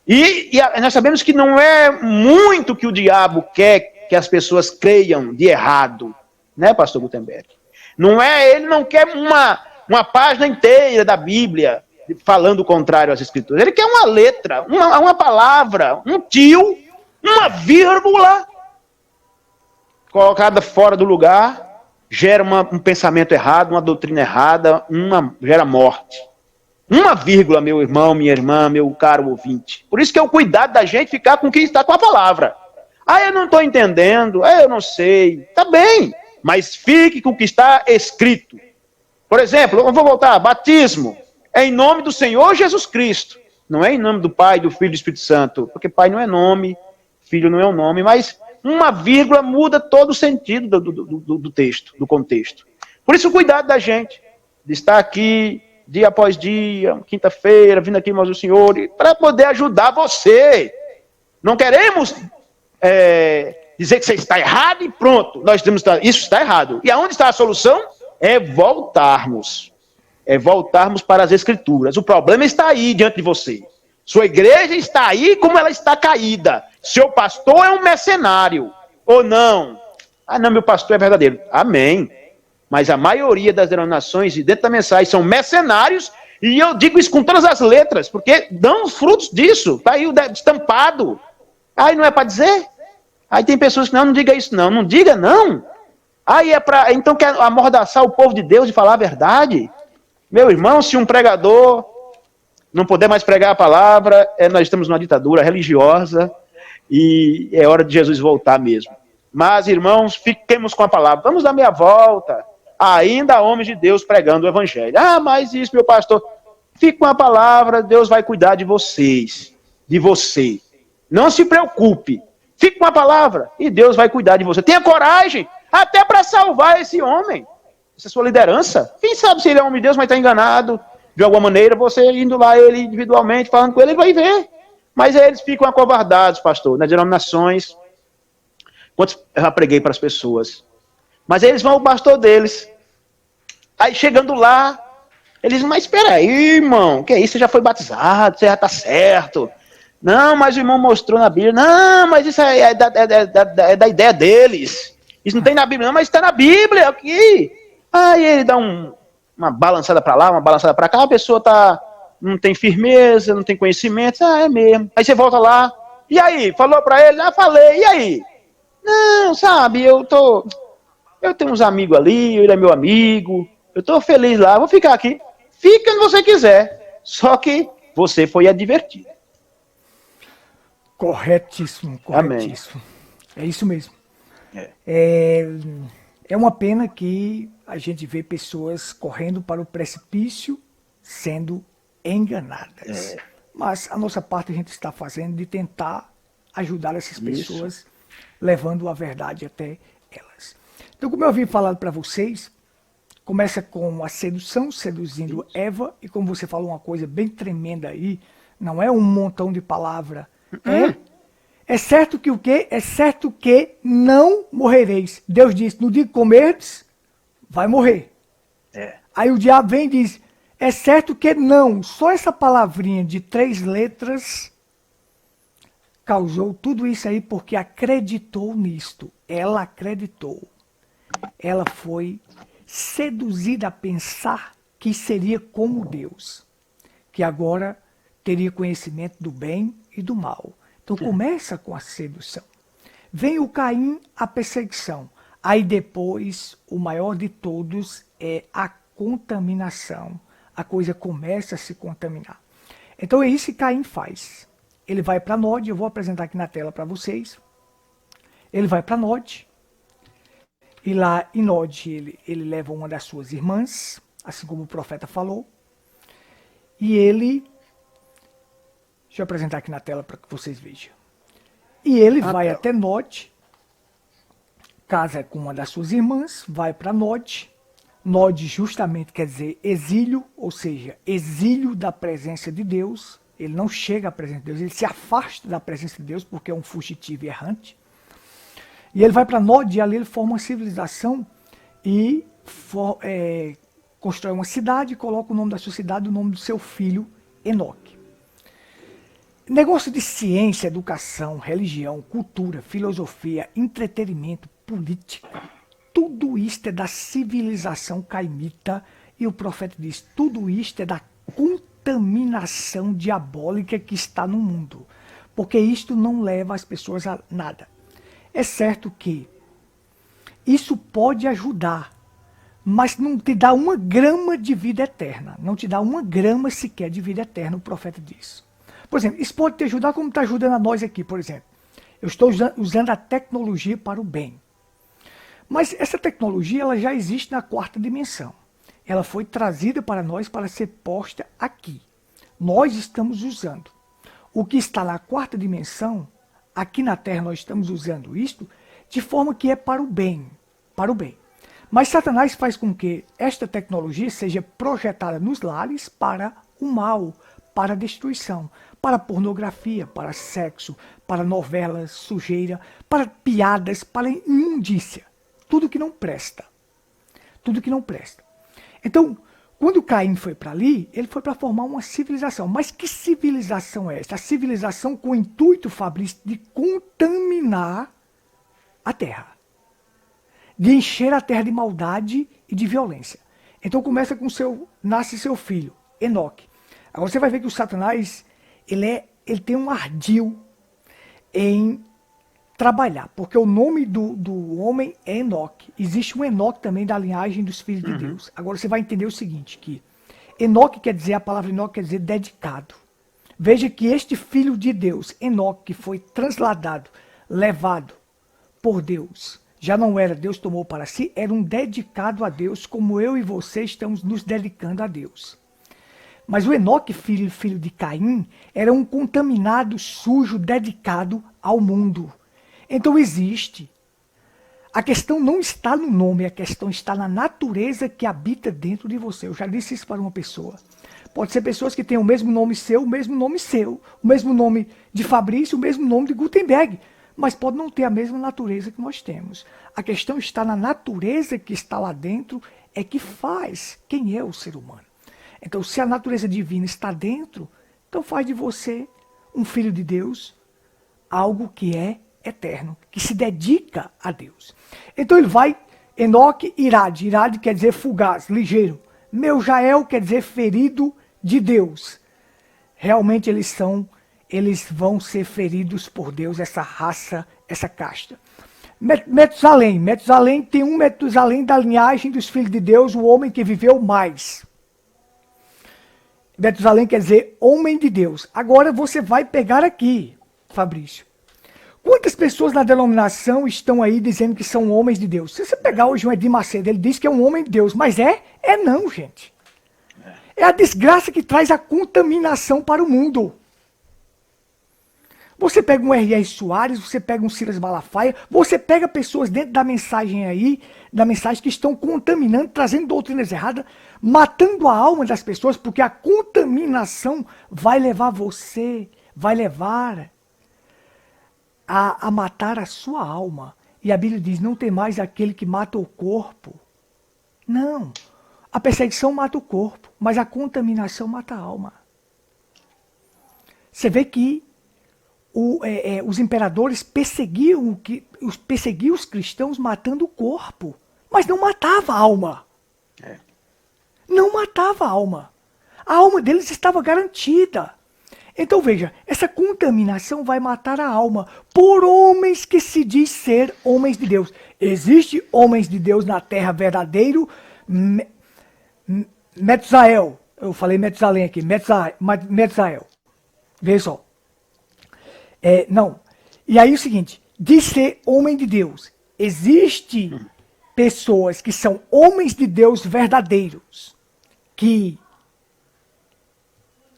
E nós sabemos que não é muito que o diabo quer que as pessoas creiam de errado. Né, pastor Gutenberg? Ele não quer uma página inteira da Bíblia falando o contrário às Escrituras. Ele quer uma letra, uma palavra, um tio, uma vírgula colocada fora do lugar, gera um pensamento errado, uma doutrina errada, gera morte. Uma vírgula, meu irmão, minha irmã, meu caro ouvinte. Por isso que é o cuidado da gente ficar com quem está com a palavra. Eu não estou entendendo, eu não sei. Tá bem, mas fique com o que está escrito. Por exemplo, eu vou voltar, batismo. É em nome do Senhor Jesus Cristo. Não é em nome do Pai, do Filho e do Espírito Santo. Porque Pai não é nome, Filho não é um nome, mas uma vírgula muda todo o sentido do texto, do contexto. Por isso o cuidado da gente, de estar aqui dia após dia, quinta-feira, vindo aqui mais o Senhor, para poder ajudar você. Não queremos dizer que você está errado e pronto, isso está errado. E aonde está a solução? É voltarmos para as Escrituras. O problema está aí diante de você. Sua igreja está aí como ela está caída. Seu pastor é um mercenário, ou não? Não, meu pastor é verdadeiro. Amém. Mas a maioria das denominações e dentro da mensagem são mercenários, e eu digo isso com todas as letras, porque dão os frutos disso. Está aí o estampado. Não é para dizer? Aí tem pessoas que não diga isso não. Não diga não. Então quer amordaçar o povo de Deus de falar a verdade? Meu irmão, se um pregador não puder mais pregar a palavra, nós estamos numa ditadura religiosa e é hora de Jesus voltar mesmo. Mas, irmãos, fiquemos com a palavra. Vamos dar meia volta. Ainda há homens de Deus pregando o evangelho. Mas isso, meu pastor. Fique com a palavra, Deus vai cuidar de vocês, de você. Não se preocupe. Fique com a palavra e Deus vai cuidar de você. Tenha coragem até para salvar esse homem. Essa é a sua liderança. Quem sabe se ele é homem de Deus, mas está enganado. de alguma maneira, você indo lá, ele individualmente, falando com ele, ele vai ver. Mas aí eles ficam acovardados, pastor, nas denominações. Quantos eu já preguei para as pessoas. Mas eles vão ao pastor deles. Aí chegando lá, eles dizem, mas espera aí, irmão, que isso, você já foi batizado, você já está certo. Não, mas o irmão mostrou na Bíblia. Não, mas isso é da ideia deles. Isso não tem na Bíblia, não, mas está na Bíblia aqui. Aí ele dá uma balançada para lá, uma balançada para cá, a pessoa não tem firmeza, não tem conhecimento. Ah, é mesmo. Aí você volta lá. E aí? Falou para ele? Ah, falei. E aí? Não, sabe, eu tenho uns amigos ali, ele é meu amigo, eu estou feliz lá, vou ficar aqui. Fica onde você quiser, só que você foi advertido. Corretíssimo, corretíssimo. Amém. É isso mesmo. É uma pena que a gente vê pessoas correndo para o precipício sendo enganadas. Mas a nossa parte a gente está fazendo de tentar ajudar essas pessoas, levando a verdade até elas. Então, como eu havia falado para vocês, começa com a sedução, seduzindo Eva, e como você falou uma coisa bem tremenda aí, não é um montão de palavra, é certo que o quê? É certo que não morrereis. Deus disse, no dia que comerdes, vai morrer. Aí o diabo vem e diz, é certo que não. Só essa palavrinha de 3 letras causou tudo isso aí porque acreditou nisto. Ela acreditou. Ela foi seduzida a pensar que seria como Deus. Que agora teria conhecimento do bem e do mal. Então começa com a sedução. Vem o Caim, a perseguição. Aí depois, o maior de todos é a contaminação. A coisa começa a se contaminar. Então é isso que Caim faz. Ele vai para Nod, eu vou apresentar aqui na tela para vocês. Ele vai para Nod. E lá em Nod ele leva uma das suas irmãs, assim como o profeta falou. E ele... Deixa eu apresentar aqui na tela para que vocês vejam. E ele vai até Nod, casa com uma das suas irmãs, vai para Nod. Nod justamente quer dizer exílio, ou seja, exílio da presença de Deus. Ele não chega à presença de Deus, ele se afasta da presença de Deus porque é um fugitivo e errante. E ele vai para Nod e ali ele forma uma civilização e constrói uma cidade e coloca o nome da sua cidade, o nome do seu filho, Enoque. Negócio de ciência, educação, religião, cultura, filosofia, entretenimento, política, tudo isto é da civilização caimita e o profeta diz, tudo isto é da contaminação diabólica que está no mundo, porque isto não leva as pessoas a nada. É certo que isso pode ajudar, mas não te dá 1 grama de vida eterna, não te dá 1 grama sequer de vida eterna, o profeta diz. Por exemplo, isso pode te ajudar como está ajudando a nós aqui, por exemplo. Eu estou usando a tecnologia para o bem. Mas essa tecnologia ela já existe na 4ª dimensão. Ela foi trazida para nós para ser posta aqui. Nós estamos usando. O que está na 4ª dimensão, aqui na Terra nós estamos usando isto de forma que é para o bem. Para o bem. Mas Satanás faz com que esta tecnologia seja projetada nos lares para o mal, para a destruição, para pornografia, para sexo, para novelas, sujeira, para piadas, para imundícia. Tudo que não presta. Tudo que não presta. Então, quando Caim foi para ali, ele foi para formar uma civilização. Mas que civilização é essa? A civilização com o intuito, Fabrício, de contaminar a terra. De encher a terra de maldade e de violência. Então começa com nasce seu filho, Enoque. Agora você vai ver que o Satanás, ele tem um ardil em trabalhar, porque o nome do homem é Enoque. Existe um Enoque também da linhagem dos filhos de Deus. Agora você vai entender o seguinte, que Enoque quer dizer, a palavra Enoque quer dizer dedicado. Veja que este filho de Deus, Enoque, que foi transladado, levado por Deus, já não era Deus tomou para si, era um dedicado a Deus, como eu e você estamos nos dedicando a Deus. Mas o Enoque, filho de Caim, era um contaminado, sujo, dedicado ao mundo. Então existe. A questão não está no nome, a questão está na natureza que habita dentro de você. Eu já disse isso para uma pessoa. Pode ser pessoas que têm o mesmo nome seu, o mesmo nome seu, o mesmo nome de Fabrício, o mesmo nome de Gutenberg, mas pode não ter a mesma natureza que nós temos. A questão está na natureza que está lá dentro, é que faz quem é o ser humano. Então, se a natureza divina está dentro, então faz de você um filho de Deus, algo que é eterno, que se dedica a Deus. Então ele vai, Enoque, Irade. Irade quer dizer fugaz, ligeiro. Meujael quer dizer ferido de Deus. Realmente eles vão ser feridos por Deus, essa raça, essa casta. Metusalém. Metusalém tem um Metusalém da linhagem dos filhos de Deus, o homem que viveu mais. Metusalém quer dizer homem de Deus. Agora você vai pegar aqui, Fabrício. Quantas pessoas na denominação estão aí dizendo que são homens de Deus? Se você pegar hoje um Edir Macedo, ele diz que é um homem de Deus, mas é não, gente. É a desgraça que traz a contaminação para o mundo. Você pega um R.R. Soares, você pega um Silas Malafaia, você pega pessoas dentro da mensagem aí, da mensagem que estão contaminando, trazendo doutrinas erradas, matando a alma das pessoas, porque a contaminação vai levar você, vai levar a matar a sua alma. E a Bíblia diz, não tem mais aquele que mata o corpo. Não, a perseguição mata o corpo, mas a contaminação mata a alma. Você vê que os imperadores perseguiam os cristãos matando o corpo, mas não matava a alma. Não matava a alma. A alma deles estava garantida. Então veja, essa contaminação vai matar a alma por homens que se diz ser homens de Deus. Existem homens de Deus na terra verdadeiro. Metusael, eu falei Metusalém aqui, Metusael. Veja só. Não. E aí o seguinte, de ser homem de Deus, existem pessoas que são homens de Deus verdadeiros, que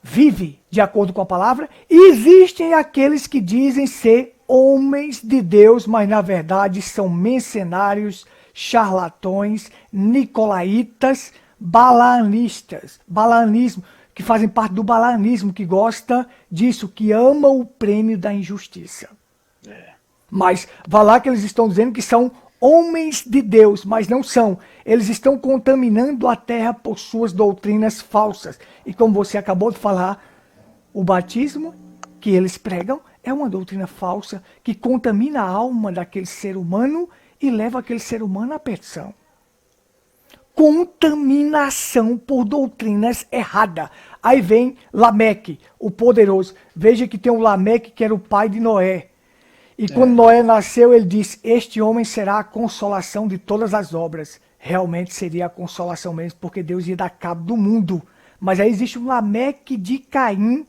vivem de acordo com a palavra, e existem aqueles que dizem ser homens de Deus, mas na verdade são mercenários, charlatões, nicolaítas, balaanismo, que fazem parte do balaanismo, que gosta disso, que ama o prêmio da injustiça. Mas vai lá que eles estão dizendo que são homens de Deus, mas não são. Eles estão contaminando a terra por suas doutrinas falsas. E como você acabou de falar, o batismo que eles pregam é uma doutrina falsa que contamina a alma daquele ser humano e leva aquele ser humano à perdição. Contaminação por doutrinas erradas. Aí vem Lameque, o poderoso. Veja que tem o Lameque que era o pai de Noé. E quando Noé nasceu, ele disse, este homem será a consolação de todas as obras. Realmente seria a consolação mesmo, porque Deus ia dar cabo do mundo. Mas aí existe um Lameque de Caim,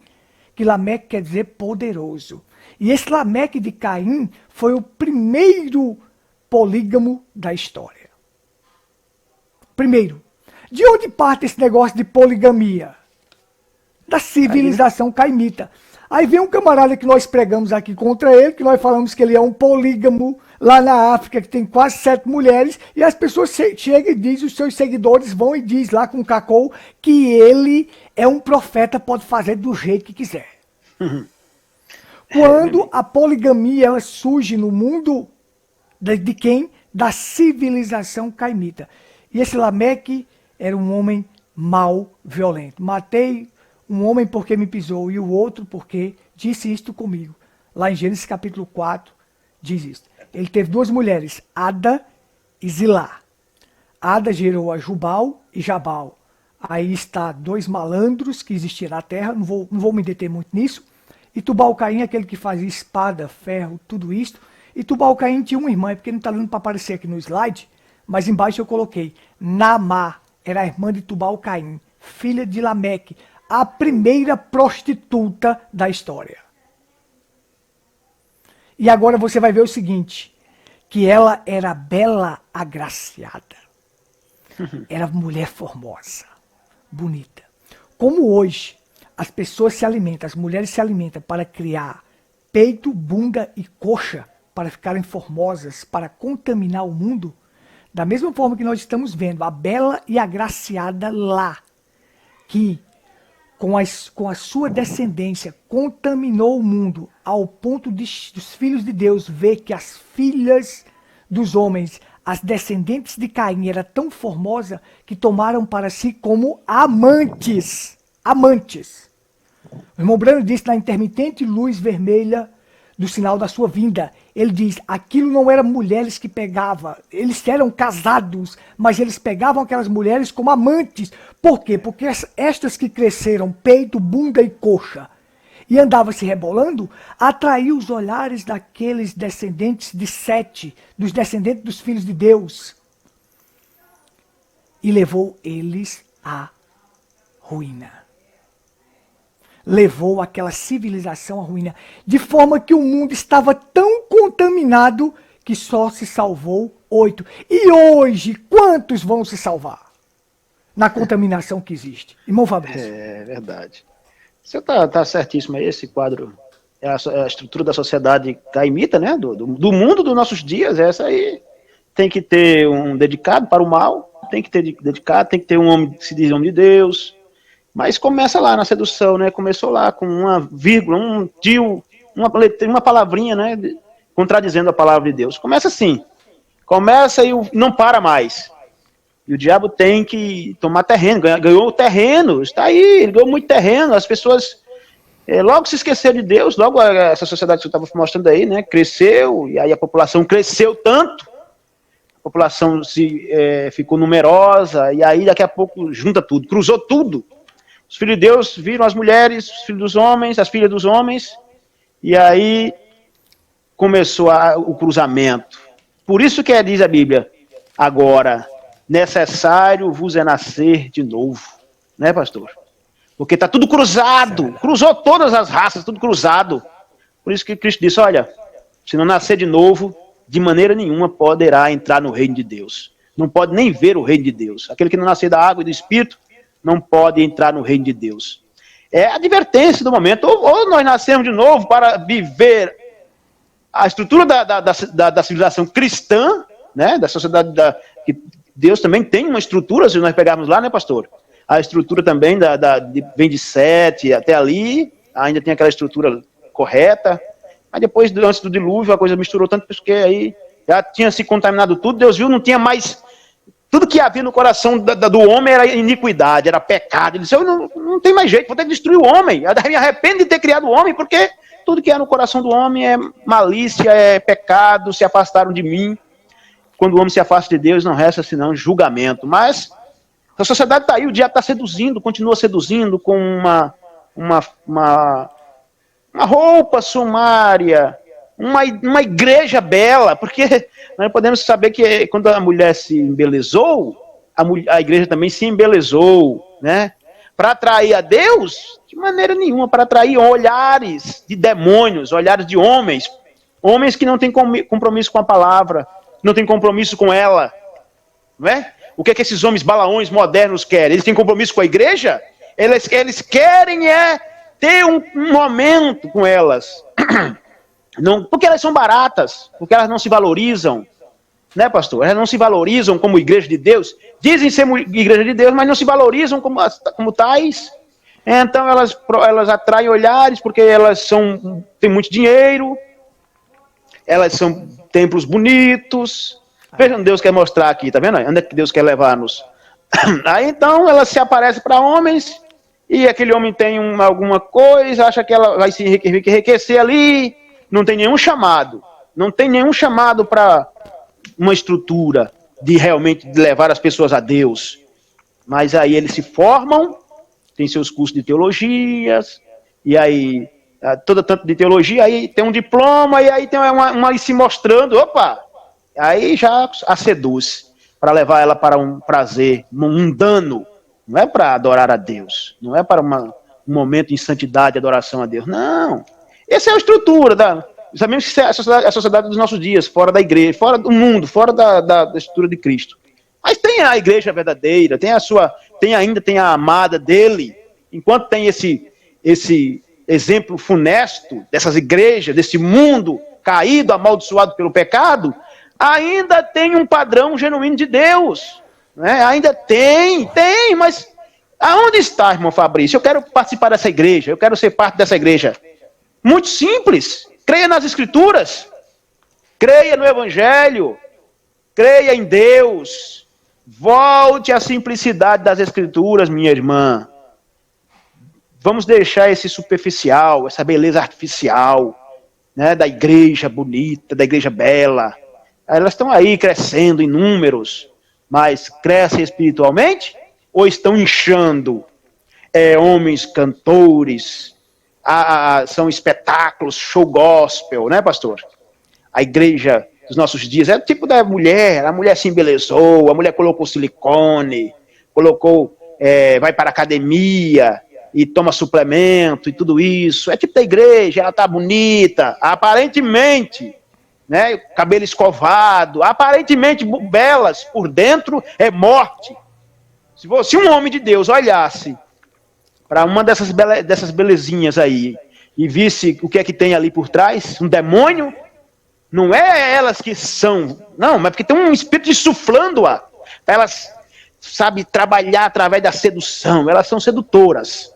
que Lameque quer dizer poderoso. E esse Lameque de Caim foi o primeiro polígamo da história. Primeiro, de onde parte esse negócio de poligamia? Da civilização caimita. Aí vem um camarada que nós pregamos aqui contra ele, que nós falamos que ele é um polígamo lá na África, que tem quase 7 mulheres, e as pessoas chegam e dizem, os seus seguidores vão e dizem lá com o cacau, que ele é um profeta, pode fazer do jeito que quiser. Quando a poligamia ela surge no mundo de quem? Da civilização caimita. E esse Lameque era um homem mau, violento. Matei um homem porque me pisou e o outro porque disse isto comigo. Lá em Gênesis capítulo 4 diz isso. Ele teve 2 mulheres, Ada e Zilá. Ada gerou a Jubal e Jabal. Aí está 2 malandros que existiam na terra, não vou me deter muito nisso. E Tubal-Caim, aquele que fazia espada, ferro, tudo isso. E Tubal-Caim tinha uma irmã, porque não está dando para aparecer aqui no slide, mas embaixo eu coloquei. Naamá era a irmã de Tubal-Caim, filha de Lameque, a primeira prostituta da história. E agora você vai ver o seguinte, que ela era bela agraciada. Era mulher formosa, bonita. Como hoje as pessoas se alimentam, as mulheres se alimentam para criar peito, bunda e coxa, para ficarem formosas, para contaminar o mundo, da mesma forma que nós estamos vendo a bela e agraciada lá, que com a sua descendência, contaminou o mundo ao ponto dos filhos de Deus ver que as filhas dos homens, as descendentes de Caim, era tão formosa que tomaram para si como amantes. Amantes. O irmão Branham disse na intermitente luz vermelha do sinal da sua vinda. Ele diz, aquilo não eram mulheres que pegavam, eles eram casados, mas eles pegavam aquelas mulheres como amantes. Por quê? Porque estas que cresceram peito, bunda e coxa e andavam se rebolando, atraiu os olhares daqueles descendentes de Sete, dos descendentes dos filhos de Deus, e levou eles à ruína. Levou aquela civilização à ruína, de forma que o mundo estava tão contaminado que só se salvou 8. E hoje, quantos vão se salvar na contaminação que existe? Irmão Fabrício. É verdade. Você está certíssimo aí, esse quadro é a estrutura da sociedade caimita, né? Do mundo dos nossos dias, essa aí. Tem que ter um dedicado para o mal, tem que ter dedicado, tem que ter um homem que se diz homem de Deus. Mas começa lá na sedução, né? Começou lá com uma vírgula, um tio, uma palavrinha, né? Contradizendo a palavra de Deus. Começa assim. Começa e não para mais. E o diabo tem que tomar terreno. Ganhou o terreno. Está aí, ele ganhou muito terreno. As pessoas logo se esqueceram de Deus. Logo essa sociedade que você estava mostrando aí, né? Cresceu. E aí a população cresceu tanto. A população ficou numerosa. E aí daqui a pouco junta tudo. Cruzou tudo. Os filhos de Deus viram as mulheres, os filhos dos homens, as filhas dos homens, e aí começou o cruzamento. Por isso que diz a Bíblia, agora, necessário vos é nascer de novo. Né, pastor? Porque está tudo cruzado, cruzou todas as raças, tudo cruzado. Por isso que Cristo disse, olha, se não nascer de novo, de maneira nenhuma poderá entrar no reino de Deus. Não pode nem ver o reino de Deus. Aquele que não nascer da água e do Espírito, não pode entrar no reino de Deus. É a advertência do momento. Ou nós nascemos de novo para viver a estrutura da civilização cristã, né, da sociedade, que Deus também tem uma estrutura, se nós pegarmos lá, né, pastor? A estrutura também vem de Sete até ali, ainda tem aquela estrutura correta, mas depois, antes do dilúvio, a coisa misturou tanto, porque aí já tinha se contaminado tudo, Deus viu, não tinha mais. Tudo que havia no coração do homem era iniquidade, era pecado. Ele disse, eu não tem mais jeito, vou ter que destruir o homem. Eu me arrependo de ter criado o homem, porque tudo que é no coração do homem é malícia, é pecado, se afastaram de mim. Quando o homem se afasta de Deus, não resta senão julgamento. Mas a sociedade está aí, o diabo está seduzindo, continua seduzindo com uma roupa sumária, uma igreja bela, porque nós podemos saber que quando a mulher se embelezou, a igreja também se embelezou, né? Para atrair a Deus, de maneira nenhuma, para atrair olhares de demônios, olhares de homens que não têm compromisso com a palavra, não têm compromisso com ela, não é? O que esses homens balaões modernos querem? Eles têm compromisso com a igreja? Eles querem ter um momento com elas. Não, porque elas são baratas, porque elas não se valorizam, né, pastor? Elas não se valorizam como igreja de Deus, dizem ser igreja de Deus, mas não se valorizam como tais. Então elas atraem olhares porque elas têm muito dinheiro, elas são templos bonitos. Vejam, Deus quer mostrar aqui, tá vendo? Onde é que Deus quer levar-nos? Aí então elas se aparecem para homens, e aquele homem tem alguma coisa, acha que ela vai se enriquecer ali. Não tem nenhum chamado. Não tem nenhum chamado para uma estrutura de realmente levar as pessoas a Deus. Mas aí eles se formam, tem seus cursos de teologias, e aí, todo tanto de teologia, aí tem um diploma, e aí tem uma se mostrando, opa! Aí já a seduz, para levar ela para um prazer mundano. Não é para adorar a Deus. Não é para um momento em santidade e adoração a Deus. Não. Essa é a estrutura sabemos que é a sociedade dos nossos dias, fora da igreja, fora do mundo, fora da estrutura de Cristo. Mas tem a igreja verdadeira, ainda tem a amada dele. Enquanto tem esse exemplo funesto dessas igrejas, desse mundo caído, amaldiçoado pelo pecado, ainda tem um padrão genuíno de Deus. Né? Ainda tem, mas Aonde está, irmão Fabrício? Eu quero participar dessa igreja, eu quero ser parte dessa igreja. Muito simples. Creia nas Escrituras. Creia no Evangelho. Creia em Deus. Volte à simplicidade das Escrituras, minha irmã. Vamos deixar esse superficial, essa beleza artificial, né, da igreja bonita, da igreja bela. Elas estão aí crescendo em números, mas crescem espiritualmente ou estão inchando? Homens cantores, são espetáculos, show gospel, né, pastor? A igreja dos nossos dias é o tipo da mulher, a mulher se embelezou, a mulher colocou silicone, vai para a academia e toma suplemento e tudo isso. É tipo da igreja, ela tá bonita, aparentemente, né, cabelo escovado, aparentemente belas, por dentro é morte. Se um homem de Deus olhasse para uma dessas belezinhas aí e visse o que é que tem ali por trás, um demônio, não é elas que são, não, mas porque tem um espírito insuflando-a, para elas, sabe, trabalhar através da sedução, elas são sedutoras.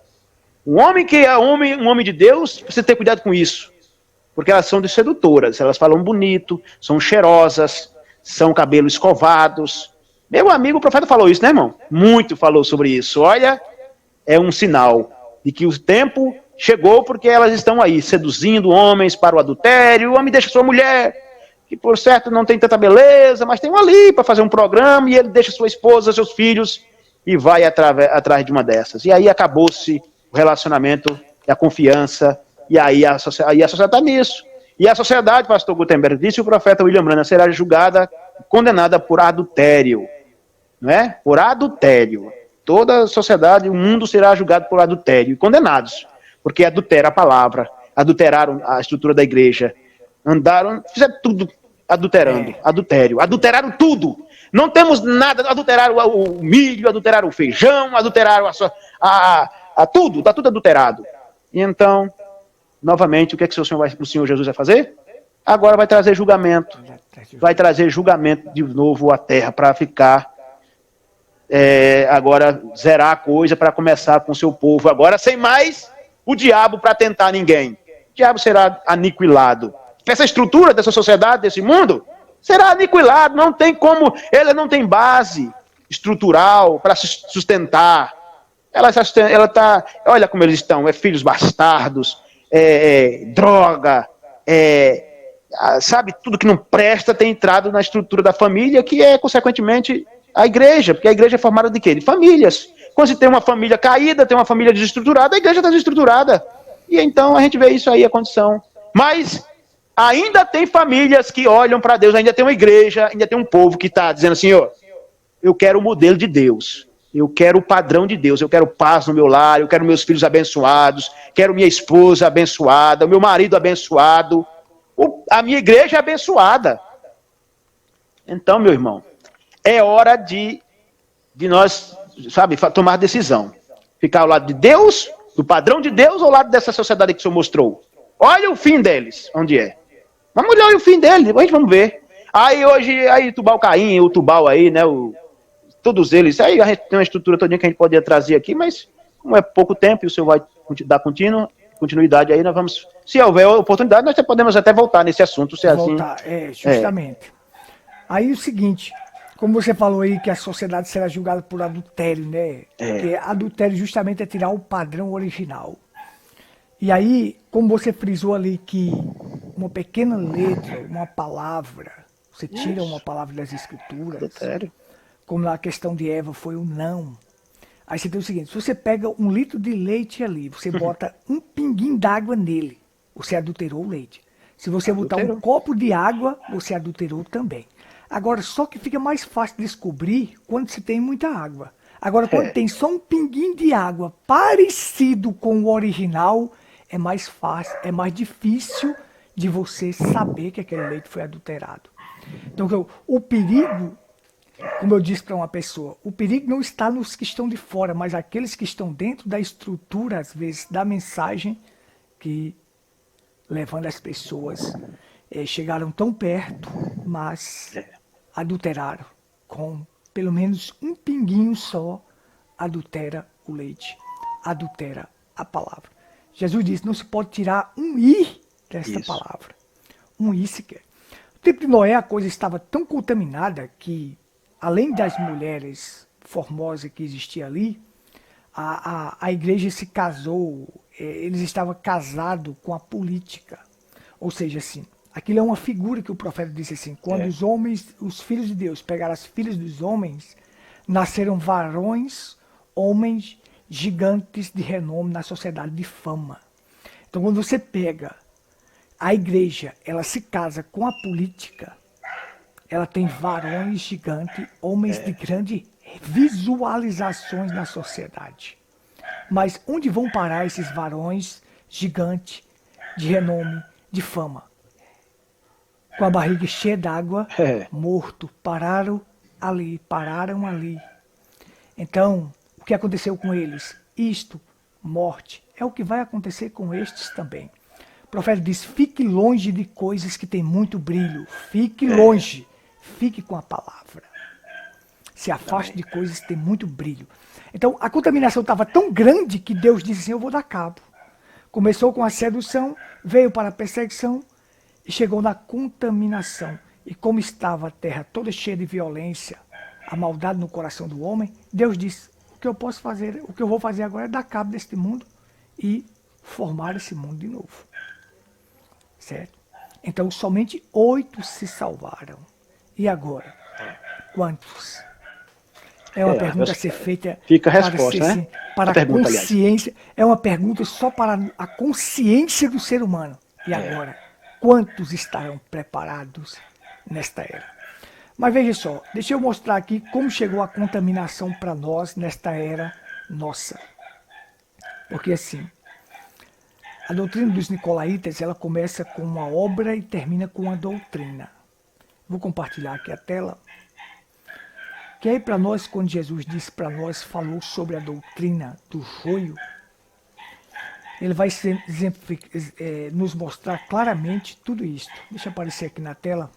Um homem que é um homem de Deus, precisa ter cuidado com isso, porque elas são de sedutoras, elas falam bonito, são cheirosas, são cabelos escovados. Meu amigo, o profeta falou isso, né, irmão? Muito falou sobre isso. Olha, é um sinal de que o tempo chegou, porque elas estão aí seduzindo homens para o adultério. O homem deixa sua mulher, que por certo não tem tanta beleza, mas tem um ali para fazer um programa, e ele deixa sua esposa, seus filhos, e vai atrás de uma dessas. E aí acabou-se o relacionamento, a confiança, e aí a sociedade está nisso. E a sociedade, pastor Gutenberg, disse o profeta William Branham, será julgada, condenada por adultério. Não é? Por adultério. Toda a sociedade, o mundo será julgado por adultério e condenados, porque adulteraram a palavra, adulteraram a estrutura da igreja, fizeram tudo adulterando, adulteraram tudo. Não temos nada, adulteraram o milho, adulteraram o feijão, adulteraram tudo, está tudo adulterado. E então, novamente, o que é que o Senhor Jesus vai fazer? Agora vai trazer julgamento de novo à terra para ficar. Agora zerar a coisa para começar com o seu povo. Agora sem mais o diabo para tentar ninguém. O diabo será aniquilado. Essa estrutura dessa sociedade, desse mundo, será aniquilado. Não tem como, ele não tem base estrutural para se sustentar. Ela está, olha como eles estão, filhos bastardos, droga, sabe, tudo que não presta tem entrado na estrutura da família, que é, consequentemente, a igreja, porque a igreja é formada de quê? De famílias. Quando se tem uma família caída, tem uma família desestruturada, a igreja está desestruturada. E então a gente vê isso aí, a condição. Mas ainda tem famílias que olham para Deus, ainda tem uma igreja, ainda tem um povo que está dizendo assim, eu quero o modelo de Deus, eu quero o padrão de Deus, eu quero paz no meu lar, eu quero meus filhos abençoados, quero minha esposa abençoada, o meu marido abençoado, a minha igreja é abençoada. Então, meu irmão, é hora de nós, sabe, tomar decisão. Ficar ao lado de Deus, do padrão de Deus, ou ao lado dessa sociedade que o Senhor mostrou. Olha o fim deles, onde é. Vamos olhar o fim deles, depois a gente vamos ver. Aí Tubal Caim, o Tubal aí, né, todos eles, aí a gente tem uma estrutura todinha que a gente pode trazer aqui, mas como é pouco tempo e o Senhor vai dar continuidade aí, nós vamos, se houver oportunidade, nós podemos até voltar nesse assunto, se voltar, assim. Justamente. Aí o seguinte, como você falou aí que a sociedade será julgada por adultério, né? Porque adultério justamente é tirar o padrão original. E aí, como você frisou ali que uma pequena letra, uma palavra, você tira uma palavra das escrituras, adultério. Como na questão de Eva foi o não. Aí você tem o seguinte, se você pega 1 litro de leite ali, você bota um pinguinho d'água nele, você adulterou o leite. Se você botar um copo de água, você adulterou também. Agora, só que fica mais fácil de descobrir quando se tem muita água. Agora, quando tem só um pinguinho de água parecido com o original, é mais fácil, é mais difícil de você saber que aquele leite foi adulterado. Então, o perigo, como eu disse para uma pessoa, o perigo não está nos que estão de fora, mas aqueles que estão dentro da estrutura, às vezes, da mensagem, que levando as pessoas, chegaram tão perto, mas adulteraram. Com pelo menos um pinguinho só, adultera o leite, adultera a palavra. Jesus disse, não se pode tirar um i desta palavra. Um i sequer. No tempo de Noé, a coisa estava tão contaminada que, além das mulheres formosas que existiam ali, a igreja se casou, eles estavam casados com a política. Ou seja, assim, aquilo é uma figura que o profeta disse assim, quando os homens, os filhos de Deus pegaram as filhas dos homens, nasceram varões, homens gigantes de renome na sociedade de fama. Então, quando você pega a igreja, ela se casa com a política, ela tem varões gigantes, homens de grande visualizações na sociedade. Mas onde vão parar esses varões gigantes de renome, de fama? Com a barriga cheia d'água, morto, pararam ali. Então, o que aconteceu com eles? Isto, morte, é o que vai acontecer com estes também. O profeta diz, fique longe de coisas que têm muito brilho. Fique longe. Fique com a palavra. Se afaste de coisas que têm muito brilho. Então, a contaminação estava tão grande que Deus disse assim, eu vou dar cabo. Começou com a sedução, veio para a perseguição e chegou na contaminação. E como estava a terra toda cheia de violência, a maldade no coração do homem, Deus disse, o que eu posso fazer, o que eu vou fazer agora é dar cabo deste mundo e formar esse mundo de novo. Certo? Então, somente 8 se salvaram. E agora? Quantos? É uma pergunta a ser feita. Fica a resposta, né? Para a consciência. É uma pergunta só para a consciência do ser humano. E agora? Quantos estarão preparados nesta era? Mas veja só, deixa eu mostrar aqui como chegou a contaminação para nós nesta era nossa. Porque assim, a doutrina dos nicolaítas, ela começa com uma obra e termina com uma doutrina. Vou compartilhar aqui a tela. Que aí para nós, quando Jesus disse para nós, falou sobre a doutrina do joio, ele vai nos mostrar claramente tudo isso. Deixa eu aparecer aqui na tela.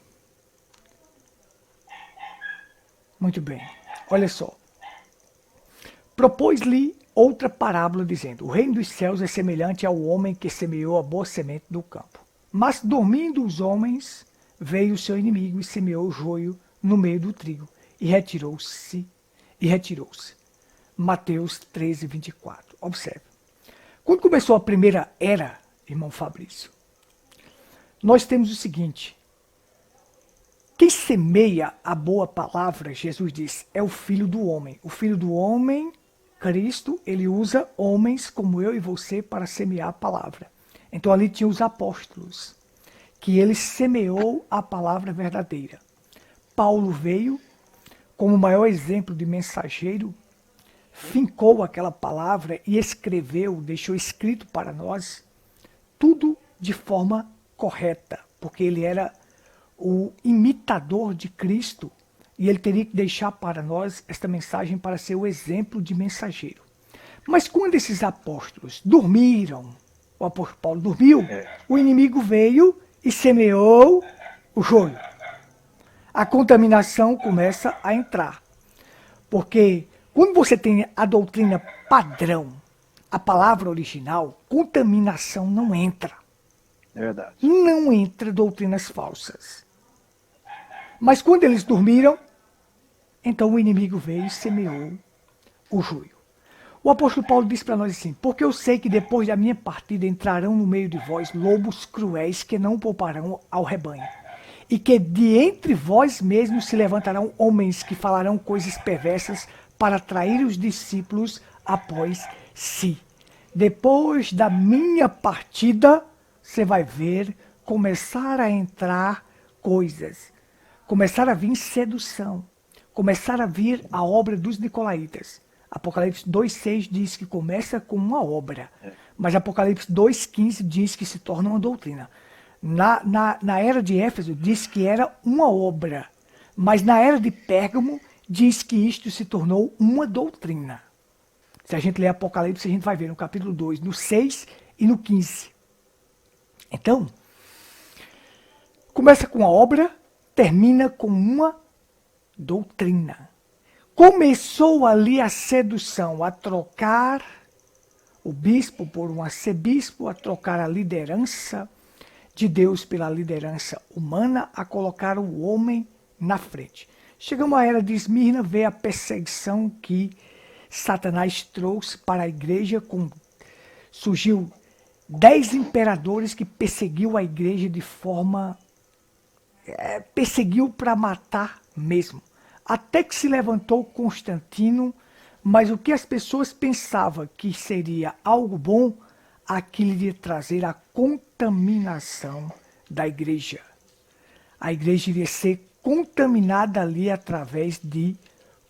Muito bem, olha só. Propôs-lhe outra parábola, dizendo, o reino dos céus é semelhante ao homem que semeou a boa semente no campo. Mas dormindo os homens, veio o seu inimigo e semeou o joio no meio do trigo. E retirou-se. Mateus 13, 24. Observe. Quando começou a primeira era, irmão Fabrício, nós temos o seguinte. Quem semeia a boa palavra, Jesus diz, é o Filho do Homem. O Filho do Homem, Cristo, ele usa homens como eu e você para semear a palavra. Então ali tinha os apóstolos, que ele semeou a palavra verdadeira. Paulo veio como o maior exemplo de mensageiro, fincou aquela palavra e escreveu, deixou escrito para nós, tudo de forma correta, porque ele era o imitador de Cristo e ele teria que deixar para nós esta mensagem para ser o exemplo de mensageiro. Mas quando esses apóstolos dormiram, o apóstolo Paulo dormiu, o inimigo veio e semeou o joio. A contaminação começa a entrar. Porque quando você tem a doutrina padrão, a palavra original, contaminação não entra. É verdade. Não entra doutrinas falsas. Mas quando eles dormiram, então o inimigo veio e semeou o joio. O apóstolo Paulo diz para nós assim, porque eu sei que depois da minha partida entrarão no meio de vós lobos cruéis que não pouparão ao rebanho. E que de entre vós mesmos se levantarão homens que falarão coisas perversas para atrair os discípulos após si. Depois da minha partida, você vai ver começar a entrar coisas, começar a vir sedução, começar a vir a obra dos nicolaítas. Apocalipse 2,6 diz que começa com uma obra, mas Apocalipse 2,15 diz que se torna uma doutrina. Na era de Éfeso diz que era uma obra, mas na era de Pérgamo diz que isto se tornou uma doutrina. Se a gente ler Apocalipse, a gente vai ver no capítulo 2, no 6 e no 15. Então, começa com a obra, termina com uma doutrina. começou ali a sedução, a trocar o bispo por um arcebispo, a trocar a liderança de Deus pela liderança humana, a colocar o homem na frente. Chegamos à era de Esmirna, vê a perseguição que Satanás trouxe para a igreja, surgiu 10 imperadores que perseguiu a igreja de forma... perseguiu para matar mesmo. Até que se levantou Constantino, mas o que as pessoas pensavam que seria algo bom, aquilo iria trazer a contaminação da igreja. A igreja iria ser contaminada ali através de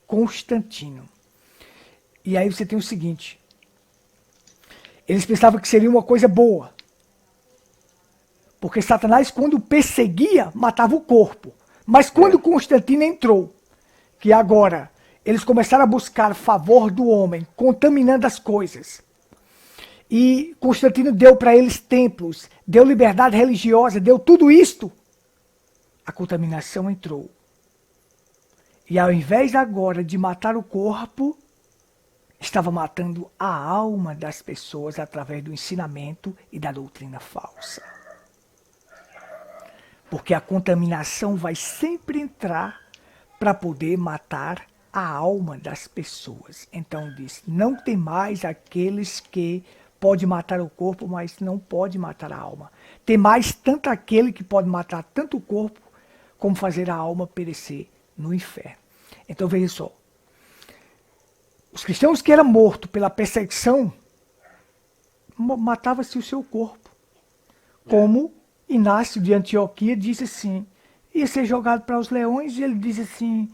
Constantino. E aí você tem o seguinte, eles pensavam que seria uma coisa boa, porque Satanás, quando perseguia, matava o corpo. Mas quando Constantino entrou, que agora eles começaram a buscar favor do homem, contaminando as coisas. E Constantino deu para eles templos, deu liberdade religiosa, deu tudo isto. A contaminação entrou. E ao invés agora de matar o corpo, estava matando a alma das pessoas através do ensinamento e da doutrina falsa. Porque a contaminação vai sempre entrar para poder matar a alma das pessoas. Então diz, não tem mais aqueles que pode matar o corpo, mas não pode matar a alma. Tem mais tanto aquele que pode matar tanto o corpo, como fazer a alma perecer no inferno. Então veja só, os cristãos que eram mortos pela perseguição, matava-se o seu corpo. Como Inácio de Antioquia disse assim, ia ser jogado para os leões, e ele diz assim,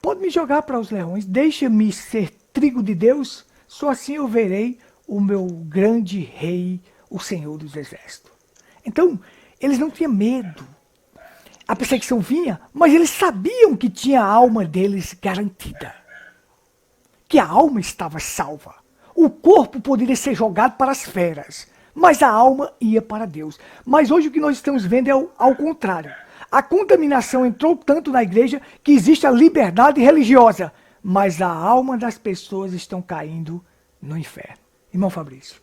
pode me jogar para os leões, deixa-me ser trigo de Deus, só assim eu verei o meu grande rei, o Senhor dos Exércitos. Então, eles não tinham medo. A perseguição vinha, mas eles sabiam que tinha a alma deles garantida. Que a alma estava salva. O corpo poderia ser jogado para as feras, mas a alma ia para Deus. Mas hoje o que nós estamos vendo é ao contrário. A contaminação entrou tanto na igreja que existe a liberdade religiosa, mas a alma das pessoas estão caindo no inferno. Irmão Fabrício.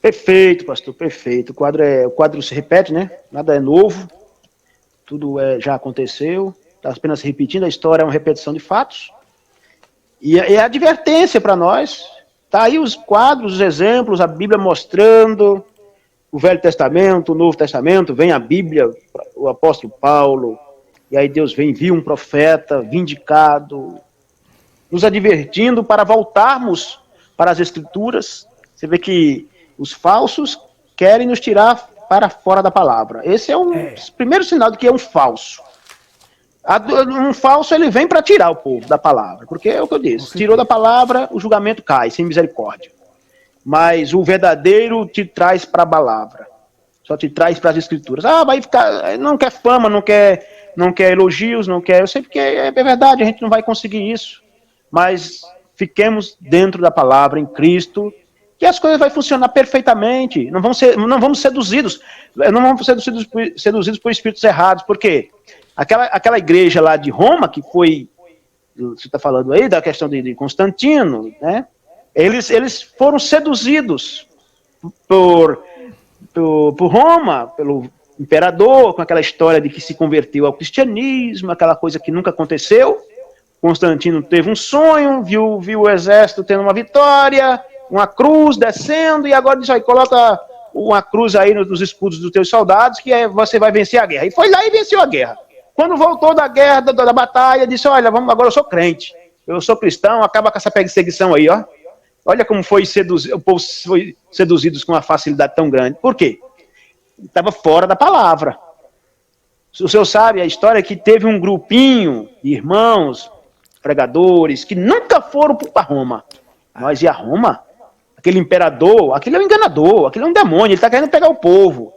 Perfeito, pastor, perfeito. O quadro se repete, né? Nada é novo. Tudo já aconteceu. Está apenas repetindo. A história é uma repetição de fatos. E a advertência para nós. Está aí os quadros, os exemplos, a Bíblia mostrando o Velho Testamento, o Novo Testamento, vem a Bíblia, o apóstolo Paulo, e aí Deus vem, envia um profeta vindicado, nos advertindo para voltarmos para as Escrituras. Você vê que os falsos querem nos tirar para fora da palavra. Esse é o primeiro sinal de que é um falso. Um falso, ele vem para tirar o povo da palavra, porque é o que eu disse, tirou da palavra, o julgamento cai, sem misericórdia. Mas o verdadeiro te traz para a palavra, só te traz para as Escrituras. Vai ficar, não quer fama, não quer elogios, não quer, eu sei porque é verdade, a gente não vai conseguir isso, mas fiquemos dentro da palavra, em Cristo, que as coisas vão funcionar perfeitamente, não vamos ser seduzidos por espíritos errados, porque aquela igreja lá de Roma, que foi, você está falando aí da questão de Constantino, né? Eles foram seduzidos por Roma, pelo imperador, com aquela história de que se converteu ao cristianismo, aquela coisa que nunca aconteceu. Constantino teve um sonho, viu o exército tendo uma vitória, uma cruz descendo, e agora diz aí, coloca uma cruz aí nos escudos dos teus soldados, que você vai vencer a guerra. E foi lá e venceu a guerra. Quando voltou da guerra, da batalha, disse, olha, agora eu sou crente, eu sou cristão, acaba com essa perseguição aí, ó. Olha como o povo foi seduzido com uma facilidade tão grande. Por quê? Estava fora da palavra. O senhor sabe a história que teve um grupinho de irmãos, pregadores, que nunca foram para Roma. Nós ia a Roma, aquele imperador, aquele é um enganador, aquele é um demônio, ele está querendo pegar o povo.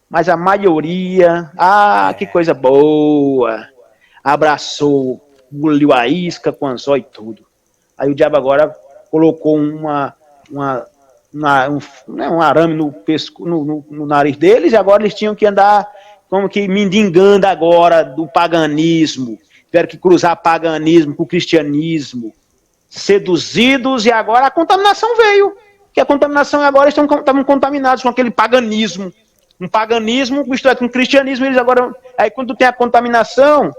Mas a maioria, que coisa boa, abraçou, engoliu a isca com anzol e tudo. Aí o diabo agora colocou um arame no nariz deles, e agora eles tinham que andar como que mendigando agora do paganismo, tiveram que cruzar paganismo com o cristianismo, seduzidos, e agora a contaminação veio. Que a contaminação agora estavam contaminados com aquele paganismo. Um paganismo misturado com o cristianismo, eles agora... Aí quando tem a contaminação,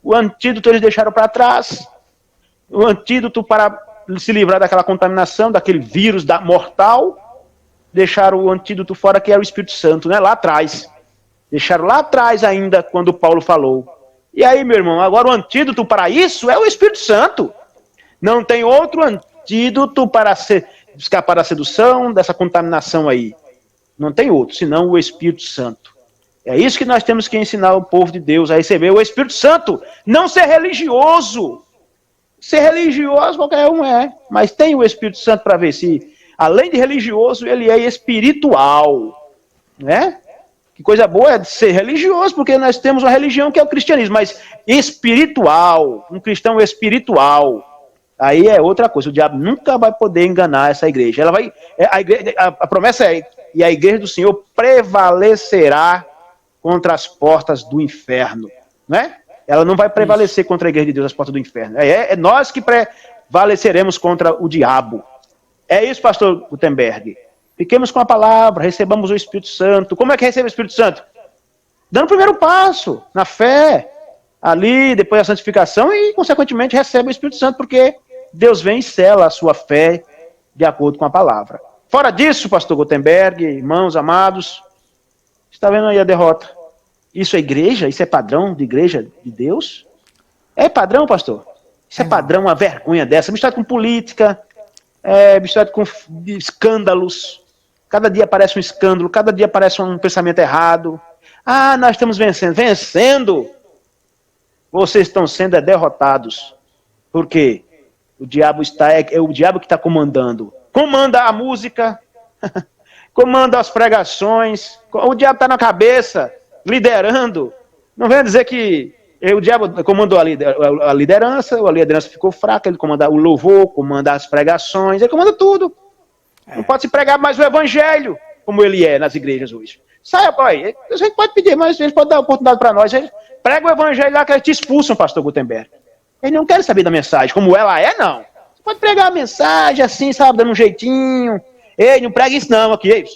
o antídoto eles deixaram para trás. O antídoto para se livrar daquela contaminação, daquele vírus mortal, deixaram o antídoto fora, que era o Espírito Santo, né? Lá atrás. Deixaram lá atrás ainda, quando Paulo falou. E aí, meu irmão, agora o antídoto para isso é o Espírito Santo. Não tem outro antídoto para escapar da sedução, dessa contaminação aí. Não tem outro, senão o Espírito Santo. É isso que nós temos que ensinar o povo de Deus a receber o Espírito Santo. Não ser religioso. Ser religioso qualquer um é, mas tem o Espírito Santo para ver se, além de religioso, ele é espiritual. Né? Que coisa boa é ser religioso, porque nós temos uma religião que é o cristianismo, mas espiritual, um cristão espiritual. Aí é outra coisa, o diabo nunca vai poder enganar essa igreja. Ela vai, a promessa é, e a igreja do Senhor prevalecerá contra as portas do inferno, né? Ela não vai prevalecer contra a igreja de Deus, as portas do inferno. É nós que prevaleceremos contra o diabo. É isso, pastor Gutenberg. Fiquemos com a palavra, recebamos o Espírito Santo. Como é que recebe o Espírito Santo? Dando o primeiro passo, na fé, ali, depois a santificação e, consequentemente, recebe o Espírito Santo, porque Deus vem e sela a sua fé de acordo com a palavra. Fora disso, pastor Gutenberg, irmãos amados, está vendo aí a derrota? Isso é igreja? Isso é padrão de igreja de Deus? É padrão, pastor? Isso é padrão, uma vergonha dessa, misturado com política, misturado com escândalos. Cada dia aparece um escândalo, cada dia aparece um pensamento errado. Ah, nós estamos vencendo. Vencendo! Vocês estão sendo derrotados. Por quê? O diabo é o diabo que está comandando. Comanda a música, comanda as pregações, o diabo está na cabeça, liderando. Não venha dizer que o diabo comandou a liderança ficou fraca, ele comanda o louvor, comanda as pregações, ele comanda tudo. Não pode se pregar mais o evangelho, como ele é nas igrejas hoje. Saia, pai, a gente pode pedir, mas eles podem dar oportunidade para nós. Eles pregam o evangelho lá que eles te expulsam, pastor Gutenberg. Eles não querem saber da mensagem, como ela é, não. Você pode pregar a mensagem assim, sabe, dando um jeitinho. Ei, não prega isso não, aqui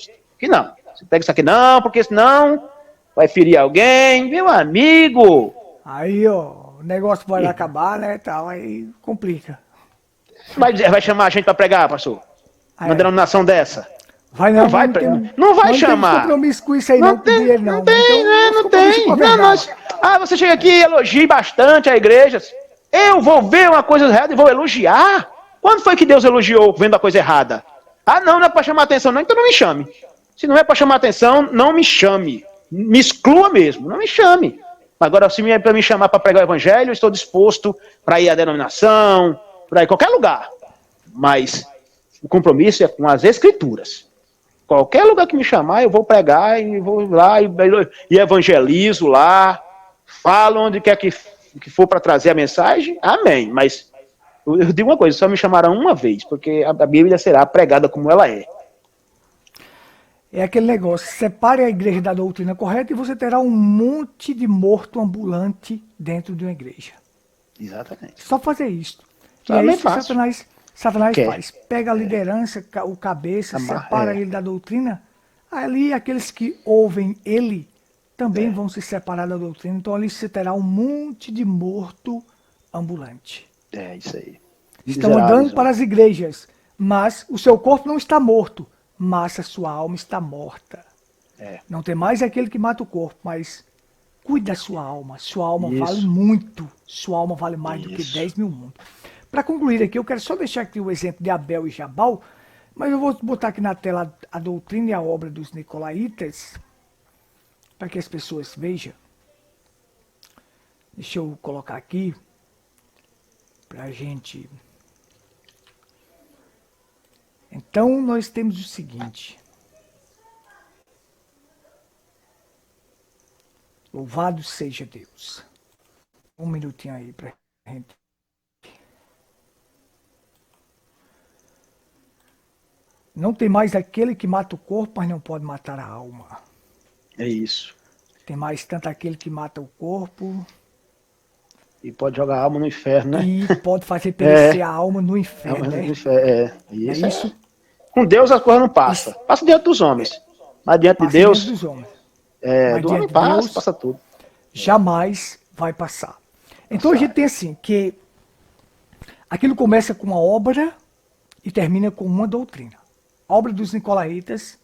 não. Você prega isso aqui não, porque senão vai ferir alguém, meu amigo. Aí, ó, o negócio vai acabar, né, tal, aí complica. Vai chamar a gente para pregar, pastor? Uma denominação dessa? Vai não vai chamar. Não tem compromisso com isso aí, não tem. Não tem. Você chega aqui e elogia bastante a igreja. Eu vou ver uma coisa errada e vou elogiar? Quando foi que Deus elogiou vendo a coisa errada? Ah, não é para chamar atenção, não, então não me chame. Se não é para chamar atenção, não me chame. Me exclua mesmo, não me chame. Agora, se é para me chamar para pregar o evangelho, eu estou disposto para ir à denominação, para ir a qualquer lugar. Mas o compromisso é com as escrituras. Qualquer lugar que me chamar, eu vou pregar e vou lá e evangelizo lá, falo onde quer que for para trazer a mensagem, amém. Mas eu digo uma coisa, só me chamarão uma vez, porque a Bíblia será pregada como ela é. É aquele negócio, separe a igreja da doutrina correta e você terá um monte de morto ambulante dentro de uma igreja. Exatamente. Só fazer isso. Só é é isso que Satanás faz. Pega a liderança, o cabeça, separa ele da doutrina. Ali, aqueles que ouvem ele também vão se separar da doutrina. Então, ali você terá um monte de morto ambulante. É, isso aí. Estão andando para as igrejas, mas o seu corpo não está morto, mas a sua alma está morta. Não tem mais aquele que mata o corpo, mas cuide da sua alma. Sua alma vale muito. Sua alma vale mais do que 10 mil mundos. Para concluir aqui, eu quero só deixar aqui o exemplo de Abel e Jabal, mas eu vou botar aqui na tela a doutrina e a obra dos Nicolaitas, para que as pessoas vejam. Deixa eu colocar aqui, para a gente... Então, nós temos o seguinte. Louvado seja Deus. Um minutinho aí para a gente. Não tem mais aquele que mata o corpo, mas não pode matar a alma. É isso. Tem mais tanto aquele que mata o corpo, E pode jogar a alma no inferno, né? E pode fazer perecer a alma no inferno, né? Isso. Com Deus as coisas não passam. Passa diante dos homens. Mas diante de Deus. Diante dos homens. Do homem passa tudo. Jamais vai passar. Então a gente tem assim, que aquilo começa com uma obra e termina com uma doutrina. A obra dos Nicolaitas,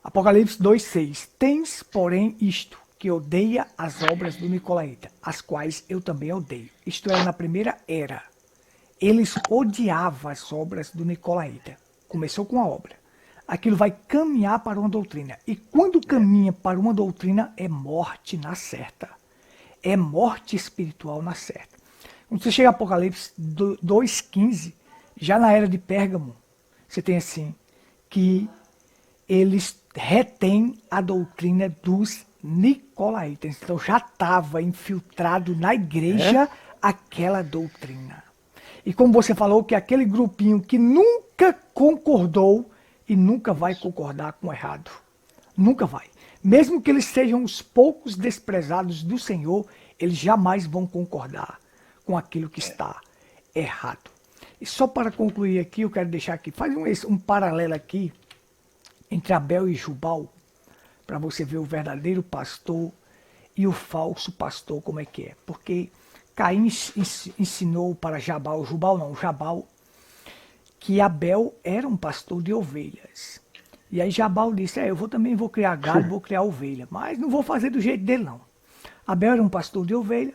Apocalipse 2,6. Tens, porém, isto, que odeia as obras do Nicolaita, as quais eu também odeio. Isto era na primeira era. Eles odiavam as obras do Nicolaita. Começou com a obra. Aquilo vai caminhar para uma doutrina. E quando caminha para uma doutrina, é morte na certa. É morte espiritual na certa. Quando você chega a Apocalipse 2,15, já na era de Pérgamo, você tem assim, que eles retêm a doutrina dos Nicolaitas. Então já estava infiltrado na igreja aquela doutrina. E como você falou, que aquele grupinho que nunca concordou e nunca vai concordar com o errado. Nunca vai. Mesmo que eles sejam os poucos desprezados do Senhor, eles jamais vão concordar com aquilo que está errado. E só para concluir aqui, eu quero deixar aqui, faz um paralelo aqui entre Abel e Jubal, para você ver o verdadeiro pastor e o falso pastor, como é que é. Porque Caim ensinou para Jabal, Jabal, que Abel era um pastor de ovelhas. E aí Jabal disse, eu também vou criar gado, vou criar ovelha, mas não vou fazer do jeito dele não. Abel era um pastor de ovelha,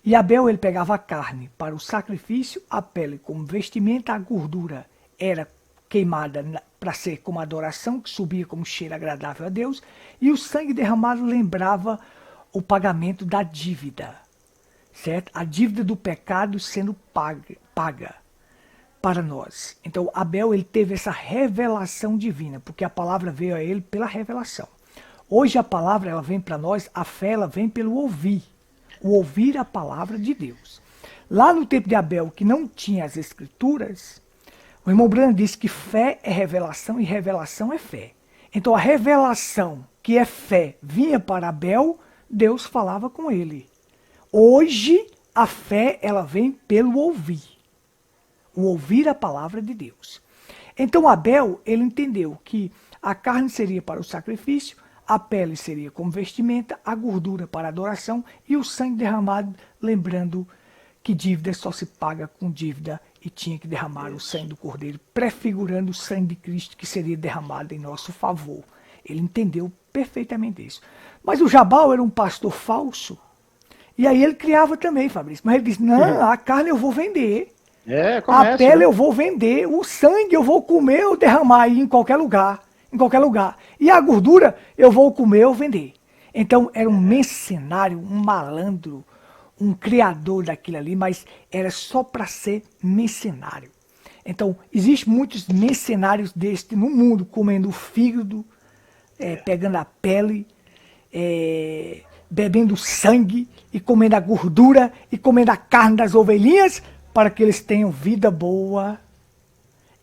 e Abel ele pegava a carne para o sacrifício, a pele como vestimenta, a gordura era queimada para ser como adoração, que subia como cheiro agradável a Deus, e o sangue derramado lembrava o pagamento da dívida, certo? A dívida do pecado sendo paga para nós. Então Abel ele teve essa revelação divina, porque a palavra veio a ele pela revelação. Hoje a palavra ela vem para nós, a fé ela vem pelo ouvir. O ouvir a palavra de Deus. Lá no tempo de Abel, que não tinha as escrituras, o irmão Branham disse que fé é revelação e revelação é fé. Então a revelação, que é fé, vinha para Abel, Deus falava com ele. Hoje a fé ela vem pelo ouvir. O ouvir a palavra de Deus. Então Abel, ele entendeu que a carne seria para o sacrifício, a pele seria como vestimenta, a gordura para adoração e o sangue derramado, lembrando que dívida só se paga com dívida e tinha que derramar o sangue do cordeiro, prefigurando o sangue de Cristo que seria derramado em nosso favor. Ele entendeu perfeitamente isso. Mas o Jabal era um pastor falso, e aí ele criava também, Fabrício, mas ele disse, não, a carne eu vou vender, a pele eu vou vender, o sangue eu vou comer ou derramar aí em qualquer lugar. E a gordura eu vou comer ou vender. Então era um mercenário, um malandro, um criador daquilo ali, mas era só para ser mercenário. Então existem muitos mercenários deste no mundo, comendo o fígado, pegando a pele, bebendo sangue e comendo a gordura e comendo a carne das ovelhinhas para que eles tenham vida boa.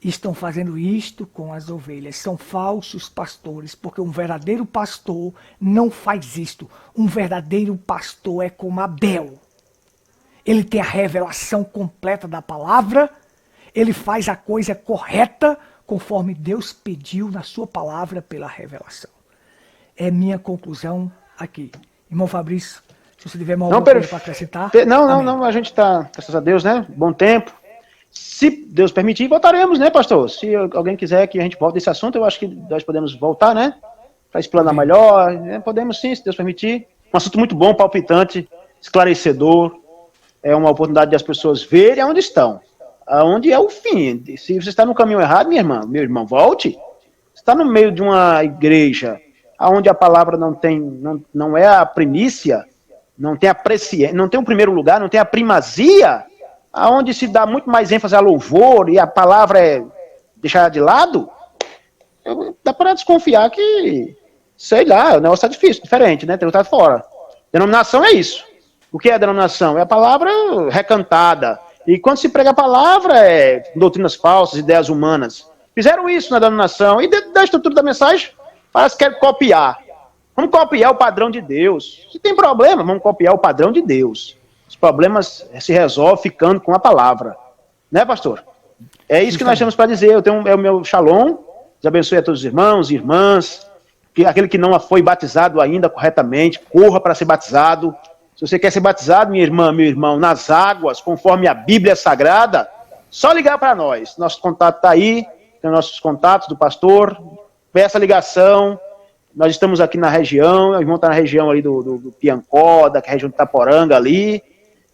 Estão fazendo isto com as ovelhas. São falsos pastores, porque um verdadeiro pastor não faz isto. Um verdadeiro pastor é como Abel. Ele tem a revelação completa da palavra, ele faz a coisa correta, conforme Deus pediu na sua palavra pela revelação. É minha conclusão aqui. Irmão Fabrício, se você tiver alguma coisa para acrescentar. Não, a gente está, graças a Deus, né? Bom tempo. Se Deus permitir, voltaremos, né, pastor? Se alguém quiser que a gente volte desse assunto, eu acho que nós podemos voltar, né? Para explanar melhor. Podemos sim, se Deus permitir. Um assunto muito bom, palpitante, esclarecedor. É uma oportunidade de as pessoas verem onde estão. Aonde é o fim. Se você está no caminho errado, meu irmão, volte. Você está no meio de uma igreja onde a palavra não é a primícia, não tem o primeiro lugar, não tem a primazia, aonde se dá muito mais ênfase a louvor e a palavra é deixada de lado, dá para desconfiar que, sei lá, o negócio está difícil, diferente, né? Tem que estar fora. Denominação é isso. O que é denominação? É a palavra recantada. E quando se prega a palavra, é doutrinas falsas, ideias humanas. Fizeram isso na denominação. E dentro da estrutura da mensagem, parece que querem copiar. Vamos copiar o padrão de Deus. Se tem problema, vamos copiar o padrão de Deus. Os problemas se resolvem ficando com a palavra. Né, pastor? É isso que nós temos para dizer. É o meu shalom. Deus abençoe a todos os irmãos e irmãs. Aquele que não foi batizado ainda corretamente, corra para ser batizado. Se você quer ser batizado, minha irmã, meu irmão, nas águas, conforme a Bíblia Sagrada, só ligar para nós. Nosso contato está aí, tem nossos contatos do pastor. Peça ligação. Nós estamos aqui na região, o irmão está na região ali do Piancó, da região de Itaporanga ali.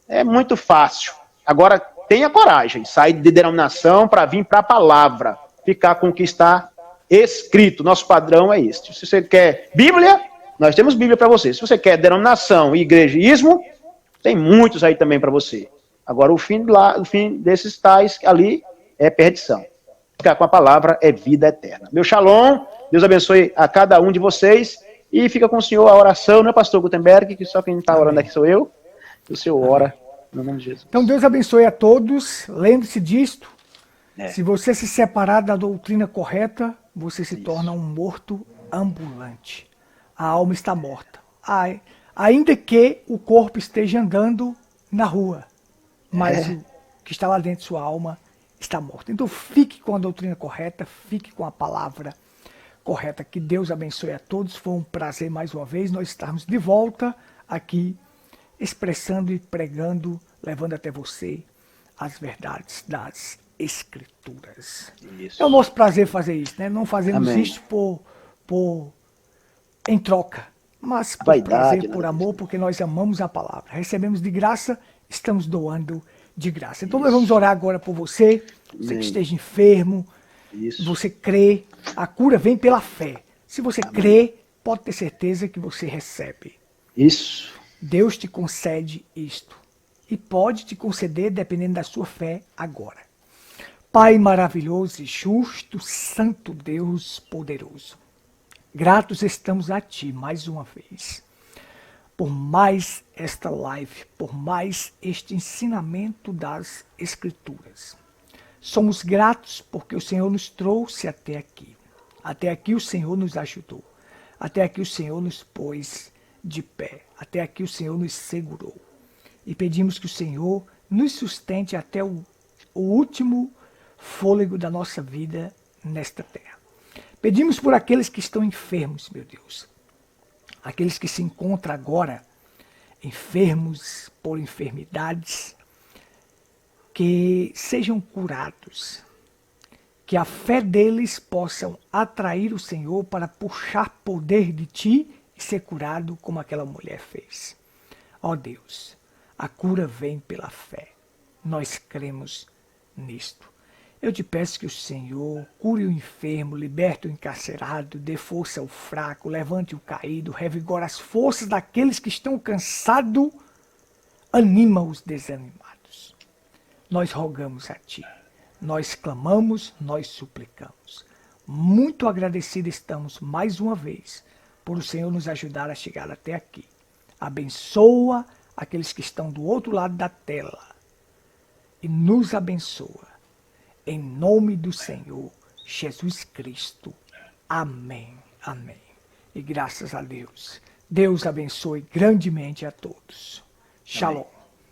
É muito fácil. Agora, tenha coragem, sair de denominação para vir para a palavra, ficar com o que está escrito. Nosso padrão é este. Se você quer Bíblia, nós temos Bíblia para você. Se você quer denominação e igrejaísmo, tem muitos aí também para você. Agora, o fim desses tais ali é perdição. Ficar com a palavra é vida eterna. Meu shalom, Deus abençoe a cada um de vocês e fica com o Senhor a oração, né, pastor Gutenberg, que só quem está orando aqui sou eu. O Senhor ora, no nome de Jesus. Então, Deus abençoe a todos. Lembre-se disto. Se você se separar da doutrina correta, você se torna um morto ambulante. A alma está morta. Ainda que o corpo esteja andando na rua, mas o que está lá dentro de sua alma está morto. Então fique com a doutrina correta, fique com a palavra correta. Que Deus abençoe a todos. Foi um prazer mais uma vez nós estarmos de volta aqui, expressando e pregando, levando até você as verdades das Escrituras. Isso. É o nosso prazer fazer isso, né? Não fazemos Amém. isso em troca, mas por Vaidade, prazer, por amor, porque nós amamos a palavra. Recebemos de graça, estamos doando de graça. Então nós vamos orar agora por você, você que esteja enfermo, você crê, a cura vem pela fé. Se você crê, pode ter certeza que você recebe. Isso. Deus te concede isto. E pode te conceder dependendo da sua fé agora. Pai maravilhoso e justo, santo Deus poderoso. Gratos estamos a Ti mais uma vez. Por mais esta live, por mais este ensinamento das Escrituras. Somos gratos porque o Senhor nos trouxe até aqui. Até aqui o Senhor nos ajudou. Até aqui o Senhor nos pôs de pé. Até aqui o Senhor nos segurou. E pedimos que o Senhor nos sustente até o último fôlego da nossa vida nesta terra. Pedimos por aqueles que estão enfermos, meu Deus. Aqueles que se encontram agora enfermos por enfermidades, que sejam curados. Que a fé deles possam atrair o Senhor para puxar poder de Ti e ser curado como aquela mulher fez. Ó Deus, a cura vem pela fé. Nós cremos nisto. Eu te peço que o Senhor cure o enfermo, liberte o encarcerado, dê força ao fraco, levante o caído, revigore as forças daqueles que estão cansados, anima os desanimados. Nós rogamos a Ti, nós clamamos, nós suplicamos. Muito agradecidos estamos mais uma vez por o Senhor nos ajudar a chegar até aqui. Abençoa aqueles que estão do outro lado da tela e nos abençoa. Em nome do Senhor Jesus Cristo. Amém. Amém. E graças a Deus. Deus abençoe grandemente a todos. Shalom. Amém.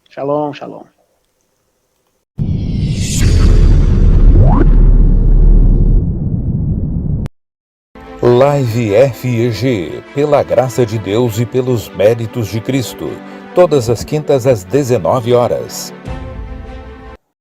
Shalom, shalom. Live FEG, pela graça de Deus e pelos méritos de Cristo. Todas as quintas às 19 horas.